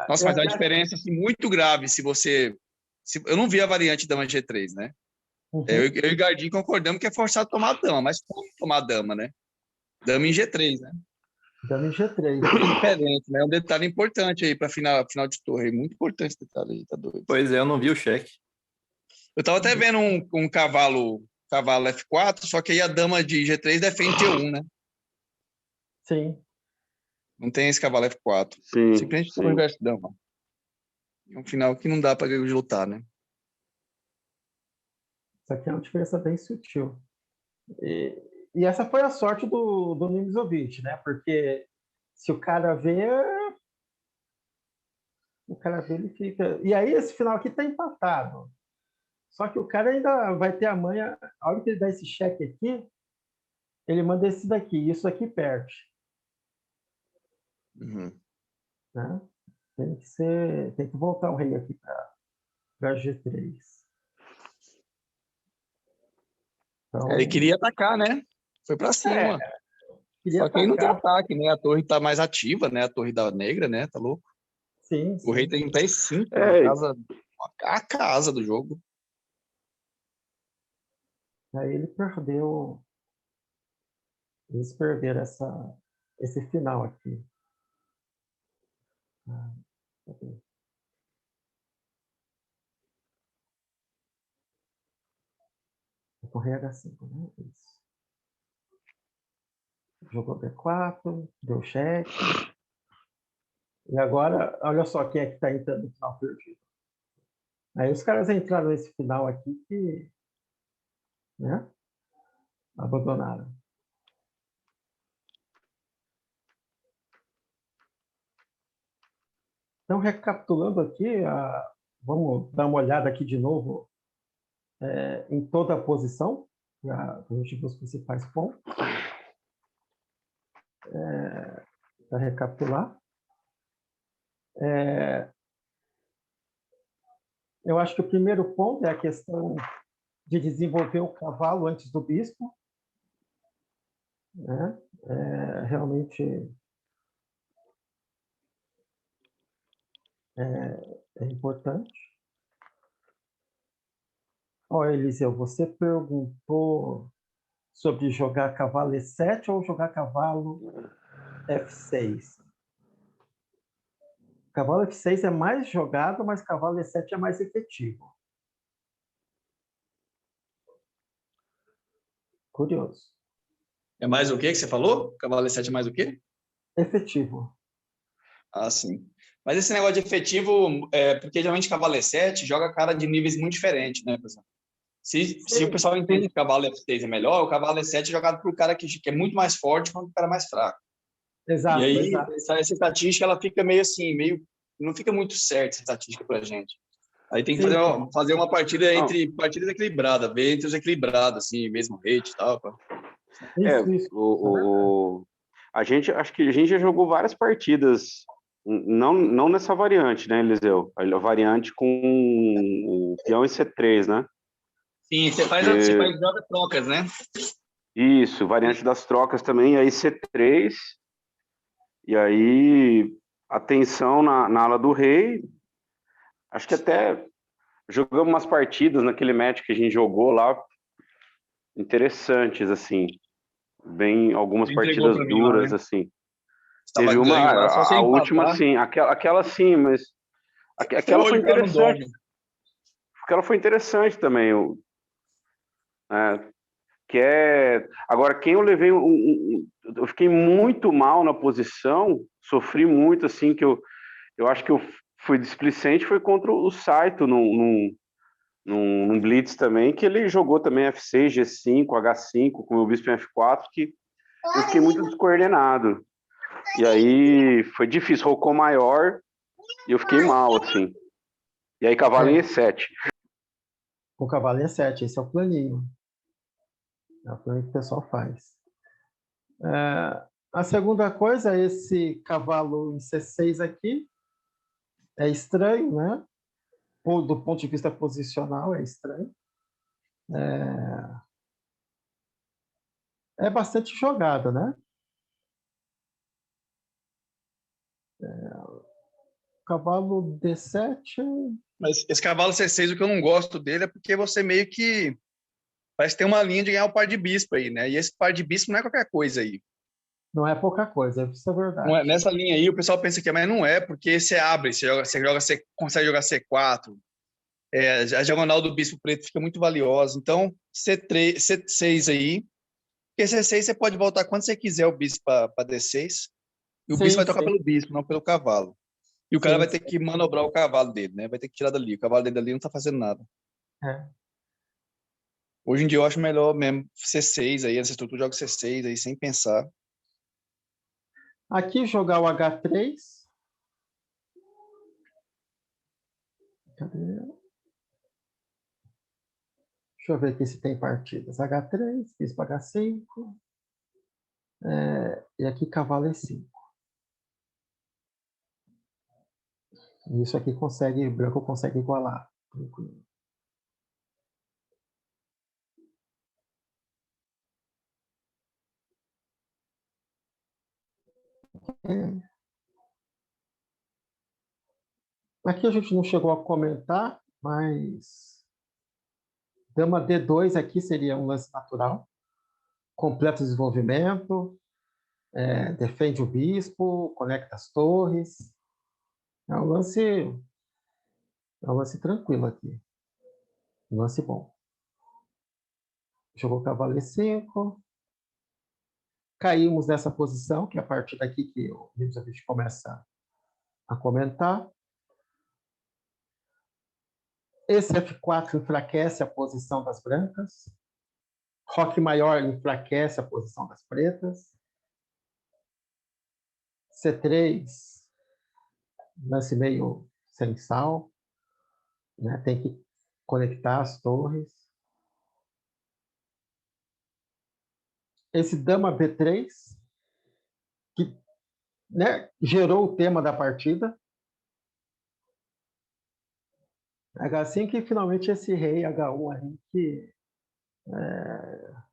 Nossa, mas é uma diferença assim, muito grave se você... Eu não vi a variante dama G3, né? Uhum. Eu e o Gardinho concordamos que é forçado tomar dama, mas como tomar dama, né? Dama em G3, né? Dama em G3. É diferente, né? É um detalhe importante aí para final de torre. Muito importante esse detalhe aí, tá doido. Pois é, eu não vi o cheque. Eu tava até vendo um cavalo F4, só que aí a dama de G3 defende G1, né? Sim. Não tem esse cavalo F4. Sim, simplesmente torre versus dama. É um final que não dá para lutar, né? Isso aqui é uma diferença bem sutil. E essa foi a sorte do Nimzovich, né? Porque se o cara vê, ele fica. E aí esse final aqui está empatado. Só que o cara ainda vai ter a manha. A hora que ele dá esse cheque aqui, ele manda esse daqui. Isso aqui perde. Uhum. Né? Tem que voltar o rei aqui para G3. Então, Ele queria atacar, né? Foi para cima. Só que aí não tem ataque, né? A torre tá mais ativa, né? A torre da negra, né? Tá louco? Sim. O rei tem 10-5, a casa do jogo. Aí ele perdeu. Eles perderam esse final aqui. com rei H5, né? Isso. Jogou B4, deu cheque. E agora, olha só quem é que está entrando no final perdido. Aí os caras entraram nesse final aqui que, né, abandonaram. Então, recapitulando aqui, vamos dar uma olhada aqui de novo em toda a posição, para a gente ver os principais pontos. Para recapitular. Eu acho que o primeiro ponto é a questão de desenvolver o cavalo antes do bispo. Né? Realmente é importante. Ó, Eliseu, você perguntou sobre jogar cavalo E7 ou jogar cavalo F6. Cavalo F6 é mais jogado, mas cavalo E7 é mais efetivo. Curioso. É mais o quê que você falou? Cavalo E7 é mais o quê? Efetivo. Ah, sim. Mas esse negócio de efetivo, porque geralmente cavalo E7 joga cara de níveis muito diferentes, né, pessoal? Se o pessoal entende que o cavalo F6 é melhor, o cavalo E7 é jogado por cara que é muito mais forte quanto o cara mais fraco. Exato, E aí, exato. essa estatística, ela fica meio assim, não fica muito certa essa estatística pra gente. Aí tem que fazer uma partida entre partidas equilibradas, ver entre os equilibrados, assim, mesmo rate e tal. Isso. A gente, acho que a gente já jogou várias partidas, não nessa variante, né, Eliseu? A variante com o peão em C3, né? Sim, você faz joga trocas, né? Isso, variante das trocas também, aí C3, e aí atenção na ala do rei. Acho que até jogamos umas partidas naquele match que a gente jogou lá, interessantes, assim. Algumas partidas duras, né? assim. Tava Teve uma, ganho lá, só a última, empatar. sim, aquela sim, mas aquela foi interessante. Aquela foi interessante também. Agora, quem eu levei, eu fiquei muito mal na posição, sofri muito, assim, que eu acho que eu fui displicente, foi contra o Saito num Blitz também, que ele jogou também F6, G5, H5, com o bispo em F4, que eu fiquei muito descoordenado. E aí foi difícil, rocou maior e eu fiquei mal, assim. E aí cavalo em E7. O cavalo em E7, esse é o planinho. É o planinho que o pessoal faz. A segunda coisa, esse cavalo em C6 aqui, é estranho, né? Do ponto de vista posicional, é estranho. É bastante jogada, né? Cavalo D7. Mas esse cavalo C6, o que eu não gosto dele é porque você meio que parece ter uma linha de ganhar o par de bispo aí, né? E esse par de bispo não é qualquer coisa aí. Não é pouca coisa, isso é verdade. Não é, nessa linha aí, o pessoal pensa que é, mas não é, porque você abre, consegue jogar C4, a diagonal do bispo preto fica muito valiosa. Então, C3, C6 aí, porque C6 você pode voltar quando você quiser o bispo para D6, e o bispo vai tocar pelo bispo, não pelo cavalo. E o cara vai ter que manobrar o cavalo dele, né? Vai ter que tirar dali. O cavalo dele dali não tá fazendo nada. Hoje em dia eu acho melhor mesmo C6 aí, essa estrutura joga C6 aí sem pensar. Aqui jogar o H3. Cadê? Deixa eu ver aqui se tem partidas. H3, bispo H5. E aqui cavalo E5. Isso aqui branco consegue igualar. Tranquilo. Aqui a gente não chegou a comentar, mas dama D2 aqui seria um lance natural. Completo desenvolvimento, defende o bispo, conecta as torres. É um lance tranquilo aqui. Um lance bom. Jogou cavalo E5. Caímos nessa posição, que é a partir daqui que o Nimzowitsch começa a comentar. Esse F4 enfraquece a posição das brancas. Roque maior enfraquece a posição das pretas. C3, lance meio sem sal, né? Tem que conectar as torres. Esse dama B3, que, né, gerou o tema da partida. H5 e finalmente esse rei H1 aí, que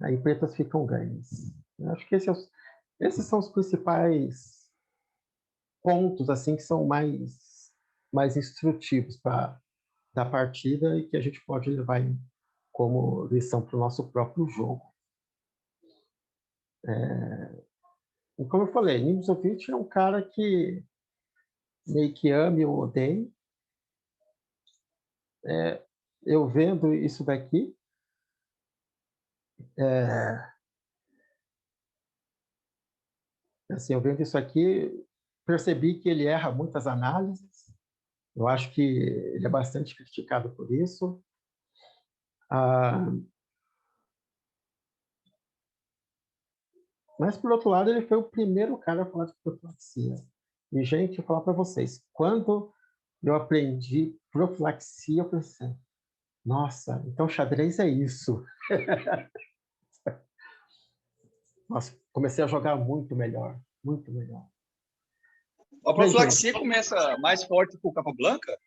aí pretas ficam ganhas. Eu acho que esses são os principais pontos assim que são mais instrutivos da partida e que a gente pode levar como lição para o nosso próprio jogo. E como eu falei, Nimzowitsch é um cara que meio que ame ou odeie. Eu vendo isso daqui, assim, eu vendo isso aqui, percebi que ele erra muitas análises. Eu acho que ele é bastante criticado por isso. Mas, por outro lado, ele foi o primeiro cara a falar de profilaxia. E, gente, eu vou falar para vocês, quando eu aprendi profilaxia, eu pensei, nossa, então xadrez é isso. Nossa, comecei a jogar muito melhor, muito melhor. A profilaxia começa mais forte com o Capablanca?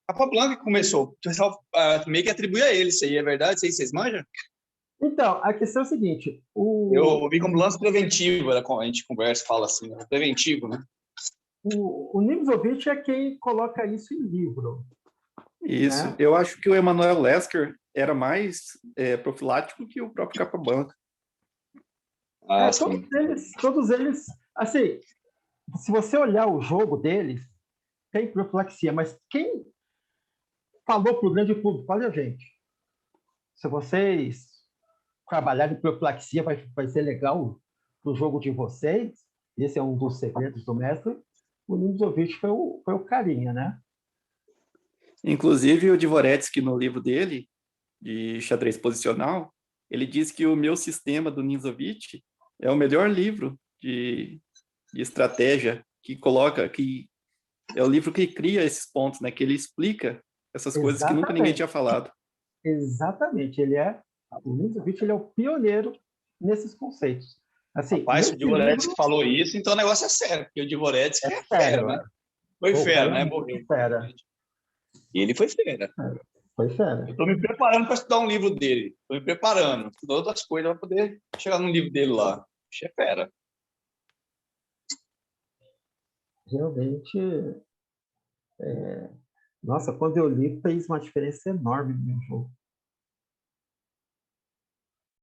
Capablanca que começou. O pessoal meio que atribui a ele isso aí, é verdade? Isso aí vocês manjam? Então, a questão é o seguinte... Eu vi como lance preventivo, a gente conversa, fala assim, né? Preventivo, né? O Nimzowitsch é quem coloca isso em livro. Isso. Né? Eu acho que o Emanuel Lesker era mais profilático que o próprio Capablanca. Todos eles, assim, se você olhar o jogo deles, tem profilaxia, mas quem falou para o grande público, olha, gente, se vocês trabalharem em profilaxia, vai ser legal para o jogo de vocês. Esse é um dos segredos do mestre. O Nimzowitsch foi o carinha, né? Inclusive, o Dvoretsky, no livro dele, de xadrez posicional, ele diz que o meu sistema do Nimzowitsch é o melhor livro de estratégia que é o livro que cria esses pontos, né? Que ele explica essas coisas que nunca ninguém tinha falado. Exatamente. O Nimzowitsch, ele é o pioneiro nesses conceitos. Assim, Rapaz, se o Dvoretsky falou isso, então o negócio é sério, porque o Dvoretsky é fera, né? Foi fera, né? Morreu. Fera. E ele foi fera. Foi fera. Eu estou me preparando para estudar um livro dele. Estou me preparando, estudando outras coisas para poder chegar no livro dele lá. Puxa, é fera. Realmente, nossa, quando eu li, fez uma diferença enorme no meu jogo.